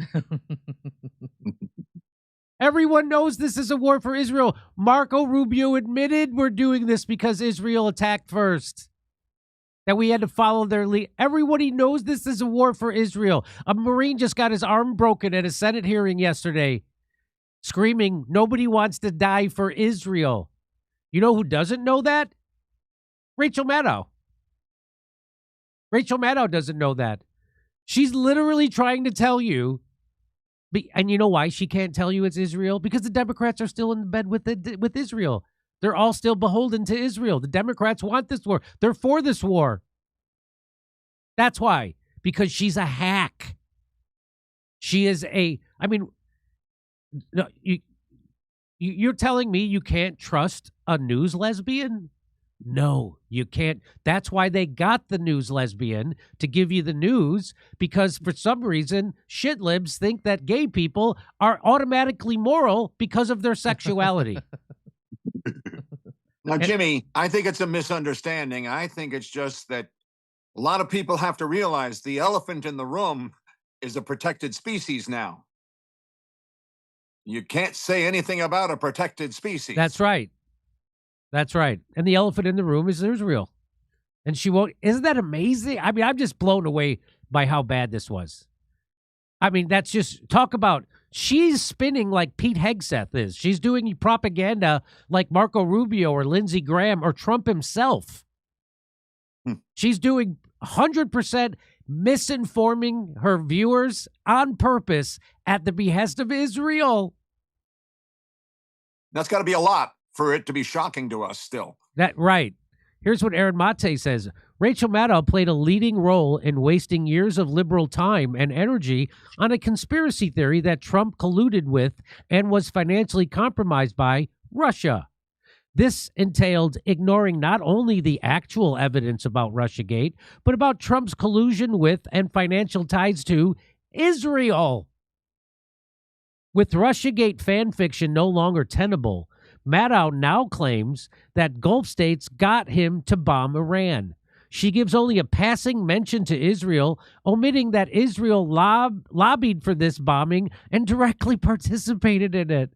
Everyone knows this is a war for Israel. Marco Rubio admitted we're doing this because Israel attacked first. That we had to follow their lead. Everybody knows this is a war for Israel. A Marine just got his arm broken at a Senate hearing yesterday, screaming, nobody wants to die for Israel. You know who doesn't know that? Rachel Maddow. Rachel Maddow doesn't know that. She's literally trying to tell you, and you know why she can't tell you it's Israel? Because the Democrats are still in bed with Israel. They're all still beholden to Israel. The Democrats want this war. They're for this war. That's why. Because she's a hack. She is no, you're telling me you can't trust a news lesbian? No, you can't. That's why they got the news lesbian, to give you the news, because for some reason, shit libs think that gay people are automatically moral because of their sexuality. Now, Jimmy, I think it's a misunderstanding. I think it's just that a lot of people have to realize the elephant in the room is a protected species now. You can't say anything about a protected species. That's right. That's right. And the elephant in the room is Israel. And she won't. Isn't that amazing? I mean, I'm just blown away by how bad this was. I mean, that's just, talk about, she's spinning like Pete Hegseth is. She's doing propaganda like Marco Rubio or Lindsey Graham or Trump himself. She's doing 100% misinforming her viewers on purpose at the behest of Israel. That's got to be a lot for it to be shocking to us still. Right. Here's what Aaron Mate says. Rachel Maddow played a leading role in wasting years of liberal time and energy on a conspiracy theory that Trump colluded with and was financially compromised by Russia. This entailed ignoring not only the actual evidence about Russiagate, but about Trump's collusion with and financial ties to Israel. With Russiagate fan fiction no longer tenable, Maddow now claims that Gulf states got him to bomb Iran. She gives only a passing mention to Israel, omitting that Israel lobbied for this bombing and directly participated in it,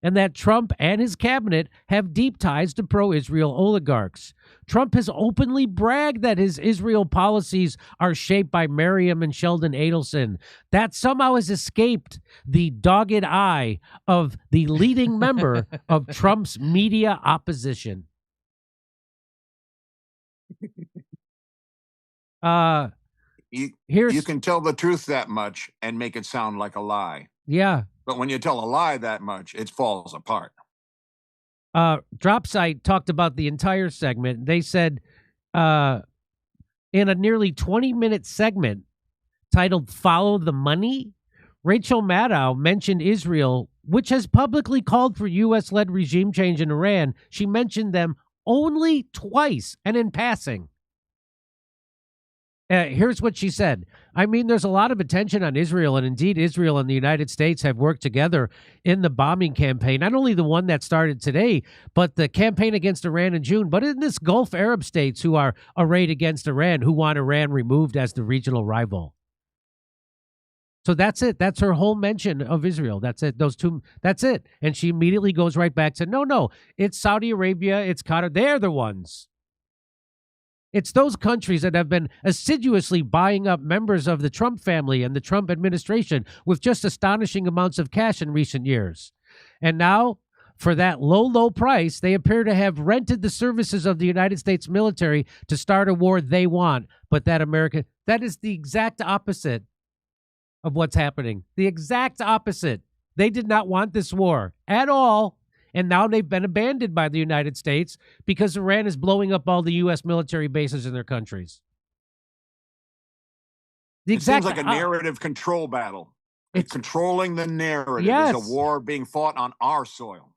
and that Trump and his cabinet have deep ties to pro-Israel oligarchs. Trump has openly bragged that his Israel policies are shaped by Miriam and Sheldon Adelson. That somehow has escaped the dogged eye of the leading member of Trump's media opposition. You can tell the truth that much and make it sound like a lie. Yeah. But when you tell a lie that much, it falls apart. Dropsite talked about the entire segment. They said in a nearly 20-minute segment titled Follow the Money, Rachel Maddow mentioned Israel, which has publicly called for U.S.-led regime change in Iran. She mentioned them only twice and in passing. Here's what she said. I mean, there's a lot of attention on Israel, and indeed Israel and the United States have worked together in the bombing campaign, not only the one that started today, but the campaign against Iran in June, but in this Gulf Arab states who are arrayed against Iran, who want Iran removed as the regional rival. So that's it. That's her whole mention of Israel. That's it. Those two, that's it. And she immediately goes right back to, no, it's Saudi Arabia, it's Qatar. They're the ones. It's those countries that have been assiduously buying up members of the Trump family and the Trump administration with just astonishing amounts of cash in recent years. And now, for that low price, they appear to have rented the services of the United States military to start a war they want. But that is the exact opposite of what's happening. The exact opposite. They did not want this war at all. And now they've been abandoned by the United States because Iran is blowing up all the U.S. military bases in their countries. It seems like a narrative control battle. It's controlling the narrative. Yes. It's a war being fought on our soil.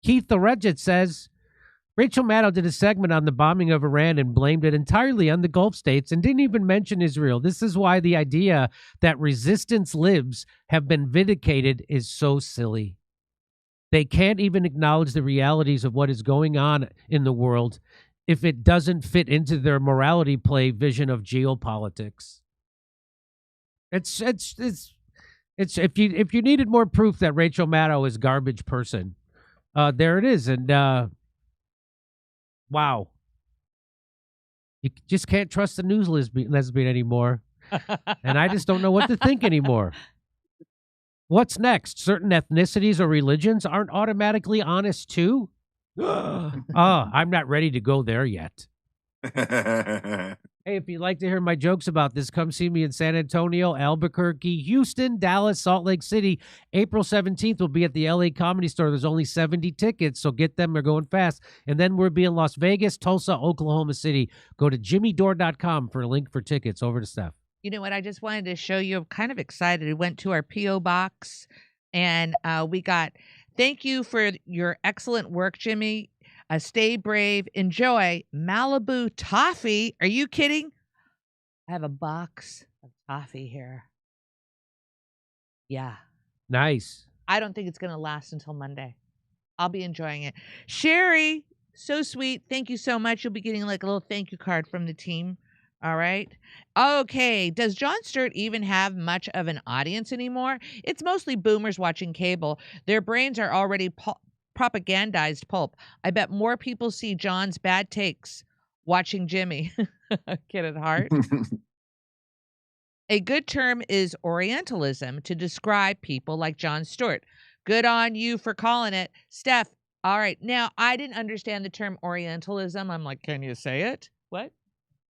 Keith the Regit says, Rachel Maddow did a segment on the bombing of Iran and blamed it entirely on the Gulf states and didn't even mention Israel. This is why the idea that resistance libs have been vindicated is so silly. They can't even acknowledge the realities of what is going on in the world if it doesn't fit into their morality play vision of geopolitics. It's if you needed more proof that Rachel Maddow is garbage person, there it is. And wow, you just can't trust the news lesbian anymore. And I just don't know what to think anymore. What's next? Certain ethnicities or religions aren't automatically honest too? I'm not ready to go there yet. Hey, if you'd like to hear my jokes about this, come see me in San Antonio, Albuquerque, Houston, Dallas, Salt Lake City. April 17th will be at the LA Comedy Store. There's only 70 tickets, so get them. They're going fast. And then we'll be in Las Vegas, Tulsa, Oklahoma City. Go to jimmydore.com for a link for tickets. Over to Steph. You know what? I just wanted to show you. I'm kind of excited. We went to our P.O. box, and we got, thank you for your excellent work, Jimmy. Stay brave. Enjoy Malibu toffee. Are you kidding? I have a box of toffee here. Yeah. Nice. I don't think it's going to last until Monday. I'll be enjoying it. Sherry, so sweet. Thank you so much. You'll be getting like a little thank you card from the team. All right. Okay. Does Jon Stewart even have much of an audience anymore? It's mostly boomers watching cable. Their brains are already propagandized pulp. I bet more people see John's bad takes watching Jimmy. Kid at heart. A good term is Orientalism to describe people like Jon Stewart. Good on you for calling it. Steph, all right. Now, I didn't understand the term Orientalism. I'm like, can you say it? What?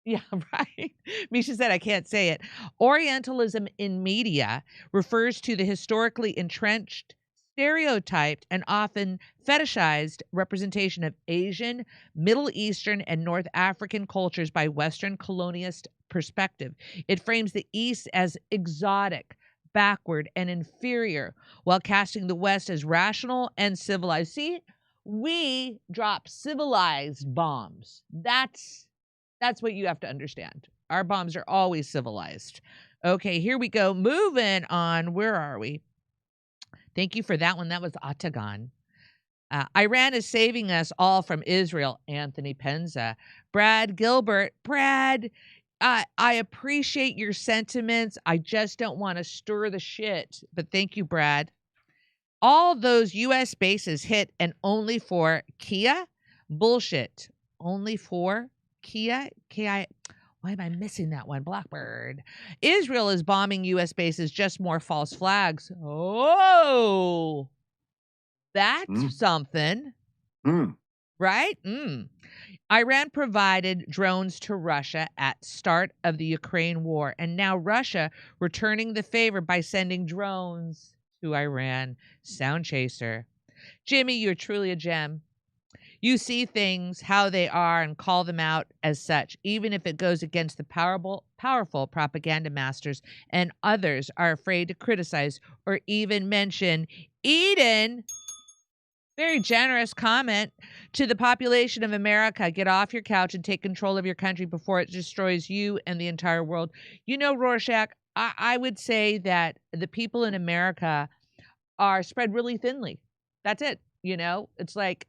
Yeah, right. Misha said I can't say it. Orientalism in media refers to the historically entrenched, stereotyped, and often fetishized representation of Asian, Middle Eastern, and North African cultures by Western colonialist perspective. It frames the East as exotic, backward, and inferior, while casting the West as rational and civilized. See, we drop civilized bombs. That's what you have to understand. Our bombs are always civilized. Okay, here we go. Moving on. Where are we? Thank you for that one. That was Octagon. Iran is saving us all from Israel. Anthony Penza. Brad Gilbert. Brad, I appreciate your sentiments. I just don't want to stir the shit. But thank you, Brad. All those U.S. bases hit and only for Kia? Bullshit. Only for Kia? Why am I missing that one? Blackbird. Israel is bombing U.S. bases, just more false flags. Oh, that's something. Right? Iran provided drones to Russia at start of the Ukraine war, and now Russia returning the favor by sending drones to Iran. Sound chaser. Jimmy, you're truly a gem. You see things how they are and call them out as such, even if it goes against the powerful propaganda masters, and others are afraid to criticize or even mention. Eden, very generous comment to the population of America. Get off your couch and take control of your country before it destroys you and the entire world. You know, Rorschach, I would say that the people in America are spread really thinly. That's it. You know, it's like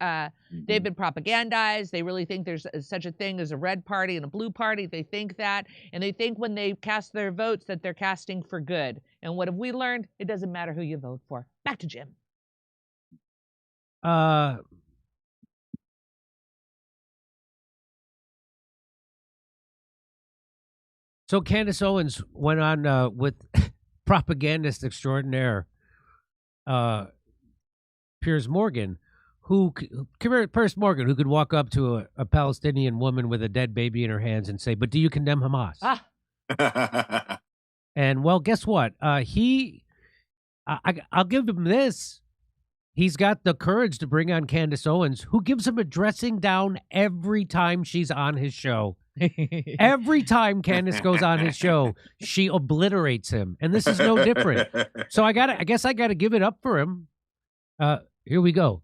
they've been propagandized. They really think there's such a thing as a red party and a blue party. They think that. And they think when they cast their votes that they're casting for good. And what have we learned? It doesn't matter who you vote for. Back to Jim. So Candace Owens went on with propagandist extraordinaire Piers Morgan, who could walk up to a Palestinian woman with a dead baby in her hands and say, "But do you condemn Hamas?" And well, guess what? I'll give him this. He's got the courage to bring on Candace Owens, who gives him a dressing down every time she's on his show. Every time Candace goes on his show, she obliterates him, and this is no different. So I guess I gotta give it up for him. Here we go.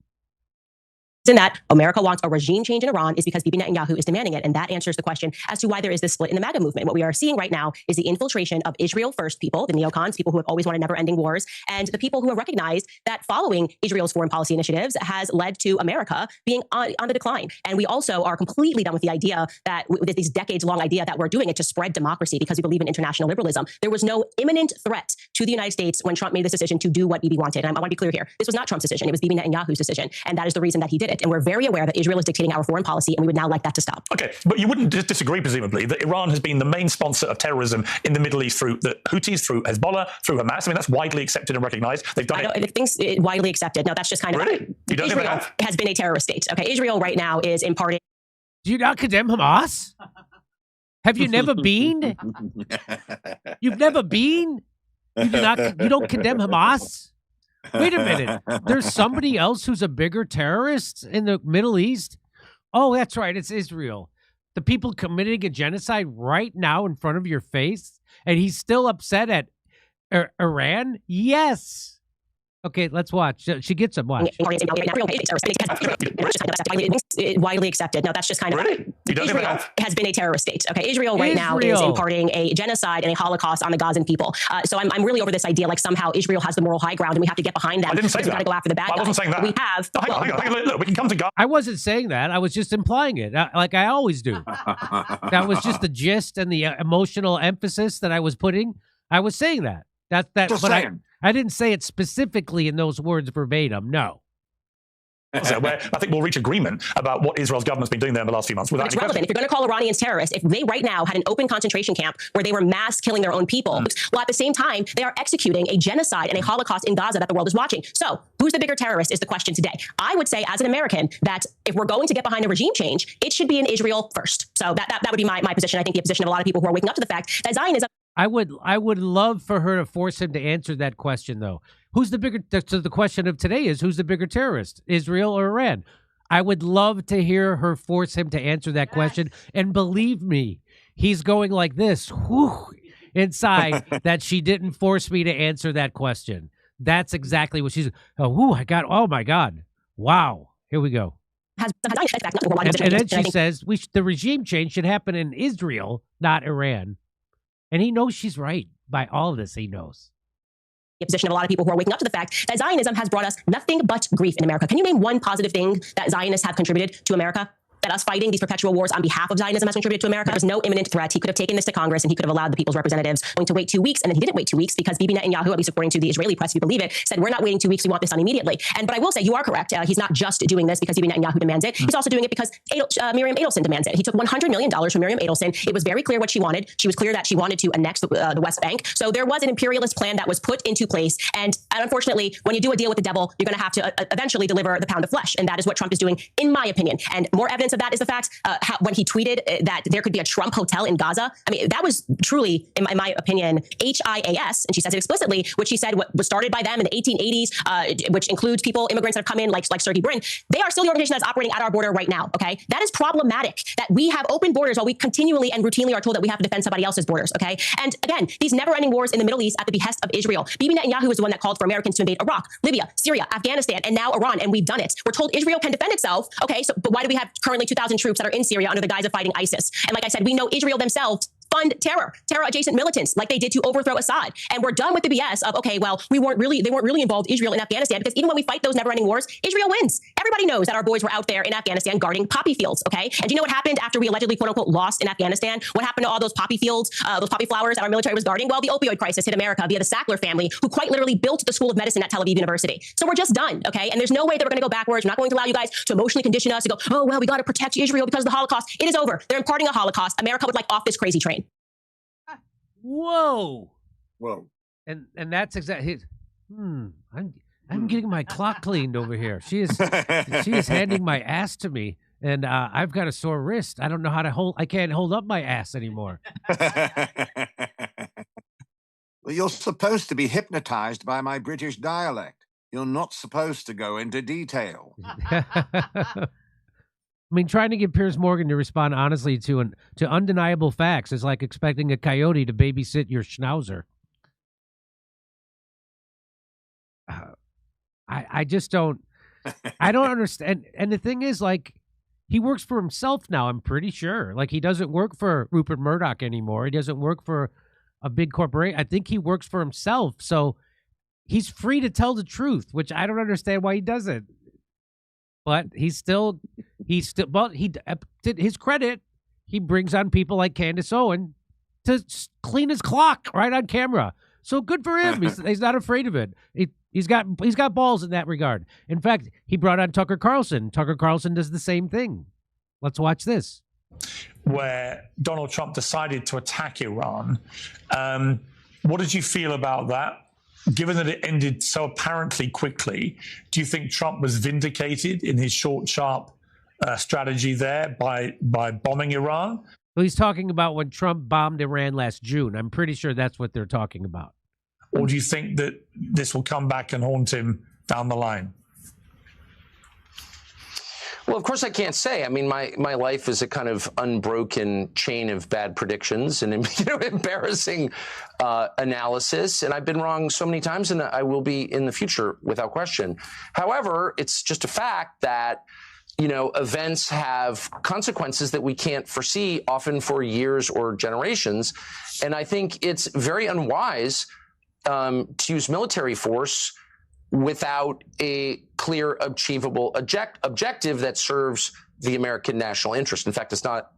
in that America wants a regime change in Iran is because Bibi Netanyahu is demanding it. And that answers the question as to why there is this split in the Maddow movement. What we are seeing right now is the infiltration of Israel first people, the neocons, people who have always wanted never-ending wars, and the people who have recognized that following Israel's foreign policy initiatives has led to America being on the decline. And we also are completely done with the idea that, with this decades-long idea that we're doing it to spread democracy because we believe in international liberalism. There was no imminent threat to the United States when Trump made this decision to do what Bibi wanted. And I want to be clear here. This was not Trump's decision. It was Bibi Netanyahu's decision. And that is the reason that he did it. And we're very aware that Israel is dictating our foreign policy, and we would now like that to stop. Okay, but you wouldn't disagree, presumably, that Iran has been the main sponsor of terrorism in the Middle East through the Houthis, through Hezbollah, through Hamas. I mean, that's widely accepted and recognized. They've done it. Things widely accepted. No, that's just kind of... Really? You don't Israel has been a terrorist state. Okay, Israel right now is imparting... Do you not condemn Hamas? Have you never been? You've never been? You don't condemn Hamas? Wait a minute. There's somebody else who's a bigger terrorist in the Middle East? Oh, that's right. It's Israel. The people committing a genocide right now in front of your face, and he's still upset at Iran? Yes. Okay, let's watch. She gets him. Watch. Widely accepted. No, that's just kind of... Really? Israel has been a terrorist state. Okay, Israel right now is imparting a genocide and a Holocaust on the Gazan people. So I'm really over this idea like somehow Israel has the moral high ground and we have to get behind them. I didn't say that. We've got to go after the bad guys. I wasn't saying that. We have... No, hang on. Look, we can come to God. I wasn't saying that. I was just implying it, like I always do. That was just the gist and the emotional emphasis that I was putting. I was saying that. Just saying. I didn't say it specifically in those words verbatim. No. So I think we'll reach agreement about what Israel's government's been doing there in the last few months. Without it's relevant. If you're going to call Iranians terrorists, if they right now had an open concentration camp where they were mass killing their own people, well, at the same time, they are executing a genocide and a Holocaust in Gaza that the world is watching. So who's the bigger terrorist is the question today. I would say as an American that if we're going to get behind a regime change, it should be in Israel first. So that would be my position. I think the position of a lot of people who are waking up to the fact that Zionism... I would love for her to force him to answer that question, though. Who's the bigger? So the question of today is, who's the bigger terrorist, Israel or Iran? I would love to hear her force him to answer that question. And believe me, he's going like this, inside, that she didn't force me to answer that question. That's exactly what she's... Oh my God. Wow. Here we go. And then she says the regime change should happen in Israel, not Iran. And he knows she's right. By all of this, he knows. The position of a lot of people who are waking up to the fact that Zionism has brought us nothing but grief in America. Can you name one positive thing that Zionists have contributed to America? That us fighting these perpetual wars on behalf of Zionism has contributed to America? There's no imminent threat. He could have taken this to Congress and he could have allowed the people's representatives going to wait 2 weeks. And then he didn't wait 2 weeks because Bibi Netanyahu, at least according to the Israeli press, if you believe it, said, we're not waiting 2 weeks. We want this done immediately. But I will say you are correct. He's not just doing this because Bibi Netanyahu demands it. He's also doing it because Miriam Edelson demands it. He took $100 million from Miriam Edelson. It was very clear what she wanted. She was clear that she wanted to annex the West Bank. So there was an imperialist plan that was put into place. And unfortunately, when you do a deal with the devil, you're going to have to eventually deliver the pound of flesh. And that is what Trump is doing, in my opinion. And more evidence of that is the fact when he tweeted that there could be a Trump hotel in Gaza. I mean, that was truly, in my opinion, HIAS, and she says it explicitly, which she said was started by them in the 1880s, which includes immigrants that have come in like Sergey Brin. They are still the organization that's operating at our border right now, okay? That is problematic, that we have open borders while we continually and routinely are told that we have to defend somebody else's borders, okay? And again, these never-ending wars in the Middle East at the behest of Israel. Bibi Netanyahu was the one that called for Americans to invade Iraq, Libya, Syria, Afghanistan, and now Iran, and we've done it. We're told Israel can defend itself, okay? So, but why do we have currently 2,000 troops that are in Syria under the guise of fighting ISIS? And like I said, we know Israel themselves fund terror-adjacent militants like they did to overthrow Assad. And we're done with the BS of, okay, well, they weren't really involved, Israel in Afghanistan, because even when we fight those never-ending wars, Israel wins. Everybody knows that our boys were out there in Afghanistan guarding poppy fields, okay? And do you know what happened after we allegedly, quote-unquote, lost in Afghanistan? What happened to all those poppy fields, those poppy flowers that our military was guarding? Well, the opioid crisis hit America via the Sackler family, who quite literally built the School of Medicine at Tel Aviv University. So we're just done, okay? And there's no way that we're going to go backwards. We're not going to allow you guys to emotionally condition us to go, oh, well, we got to protect Israel because of the Holocaust. It is over. They're imparting a Holocaust. America would like off this crazy train. Whoa. And that's exactly I'm getting my clock cleaned over here. She is handing my ass to me, and I've got a sore wrist. I don't know how to I can't hold up my ass anymore. Well, you're supposed to be hypnotized by my British dialect. You're not supposed to go into detail. I mean, trying to get Piers Morgan to respond honestly to undeniable facts is like expecting a coyote to babysit your schnauzer. I just don't. I don't understand. And the thing is, like, he works for himself now, I'm pretty sure. Like, he doesn't work for Rupert Murdoch anymore. He doesn't work for a big corporation. I think he works for himself. So he's free to tell the truth, which I don't understand why he doesn't. But but he, to his credit, he brings on people like Candace Owens to clean his clock right on camera. So good for him. He's not afraid of it. He's got balls in that regard. In fact, he brought on Tucker Carlson. Tucker Carlson does the same thing. Let's watch this. Where Donald Trump decided to attack Iran. What did you feel about that? Given that it ended so apparently quickly, do you think Trump was vindicated in his short, sharp strategy there by bombing Iran? Well, he's talking about when Trump bombed Iran last June. I'm pretty sure that's what they're talking about. Or do you think that this will come back and haunt him down the line? Well, of course I can't say. I mean, my life is a kind of unbroken chain of bad predictions and embarrassing analysis, and I've been wrong so many times, and I will be in the future without question. However, it's just a fact that events have consequences that we can't foresee, often for years or generations, and I think it's very unwise to use military force without a clear, achievable objective that serves the American national interest. In fact, it's not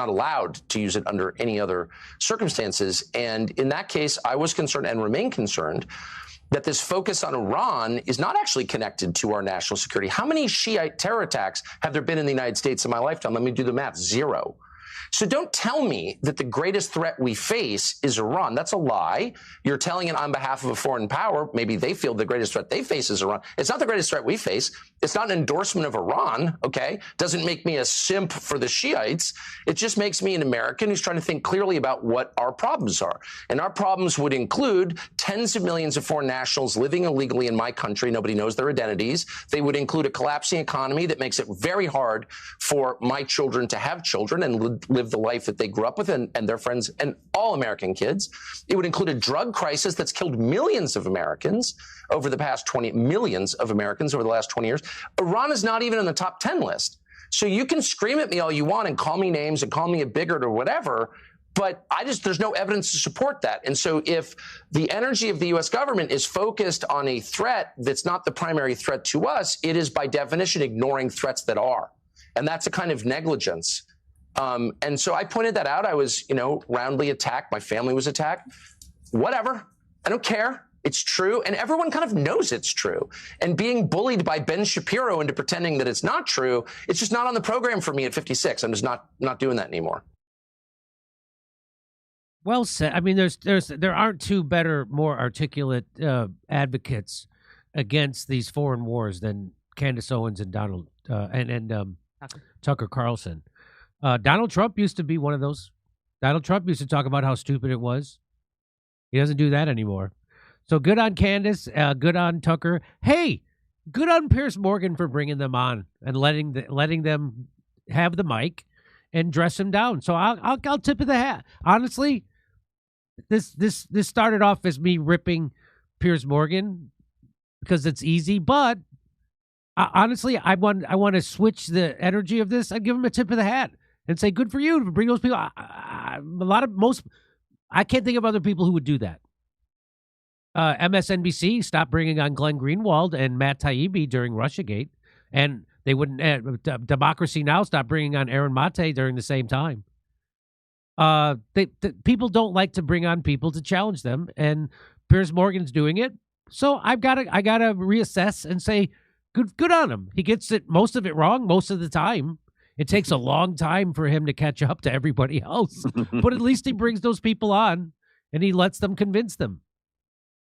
allowed to use it under any other circumstances. And in that case, I was concerned and remain concerned that this focus on Iran is not actually connected to our national security. How many Shiite terror attacks have there been in the United States in my lifetime? Let me do the math. 0. So don't tell me that the greatest threat we face is Iran. That's a lie. You're telling it on behalf of a foreign power. Maybe they feel the greatest threat they face is Iran. It's not the greatest threat we face. It's not an endorsement of Iran, okay? Doesn't make me a simp for the Shiites. It just makes me an American who's trying to think clearly about what our problems are. And our problems would include tens of millions of foreign nationals living illegally in my country. Nobody knows their identities. They would include a collapsing economy that makes it very hard for my children to have children and live the life that they grew up with and their friends and all American kids. It would include a drug crisis that's killed millions of Americans over the past 20 millions of Americans over the last 20 years. Iran is not even in the top 10 list. So you can scream at me all you want and call me names and call me a bigot or whatever, but there's no evidence to support that. And so if the energy of the U.S. government is focused on a threat that's not the primary threat to us, it is by definition ignoring threats that are. And that's a kind of negligence. And so I pointed that out. I was, roundly attacked. My family was attacked. Whatever. I don't care. It's true. And everyone kind of knows it's true. And being bullied by Ben Shapiro into pretending that it's not true, it's just not on the program for me at 56. I'm just not doing that anymore. Well said. I mean, there aren't two better, more articulate advocates against these foreign wars than Candace Owens and Donald Tucker Carlson. Donald Trump used to be one of those. Donald Trump used to talk about how stupid it was. He doesn't do that anymore. So good on Candace, good on Tucker. Hey, good on Piers Morgan for bringing them on and letting them have the mic and dress him down. So I'll tip of the hat. Honestly, this started off as me ripping Piers Morgan because it's easy, but honestly, I want to switch the energy of this. I'd give him a tip of the hat and say, good for you to bring those people. I can't think of other people who would do that. MSNBC stopped bringing on Glenn Greenwald and Matt Taibbi during Russiagate, and they wouldn't. Democracy Now! Stopped bringing on Aaron Mate during the same time. People don't like to bring on people to challenge them, and Piers Morgan's doing it. So I gotta reassess and say, good on him. He gets most of it wrong most of the time. It takes a long time for him to catch up to everybody else, but at least he brings those people on and he lets them convince them.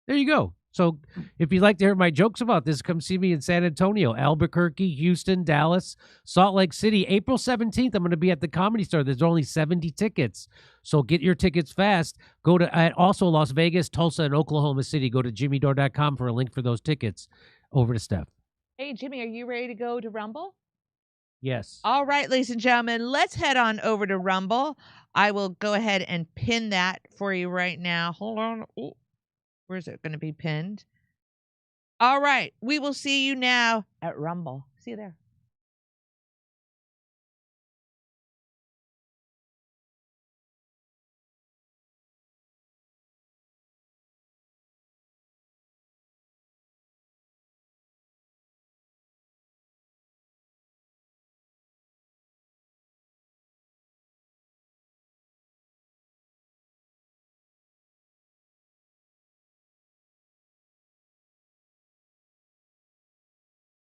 There you go. So if you'd like to hear my jokes about this, come see me in San Antonio, Albuquerque, Houston, Dallas, Salt Lake City. April 17th, I'm going to be at the Comedy Store. There's only 70 tickets. So get your tickets fast. Go to also Las Vegas, Tulsa, and Oklahoma City. Go to jimmydore.com for a link for those tickets. Over to Steph. Hey, Jimmy, are you ready to go to Rumble? Yes. All right, ladies and gentlemen, let's head on over to Rumble. I will go ahead and pin that for you right now. Hold on. Ooh. Where is it going to be pinned? All right. We will see you now at Rumble. See you there.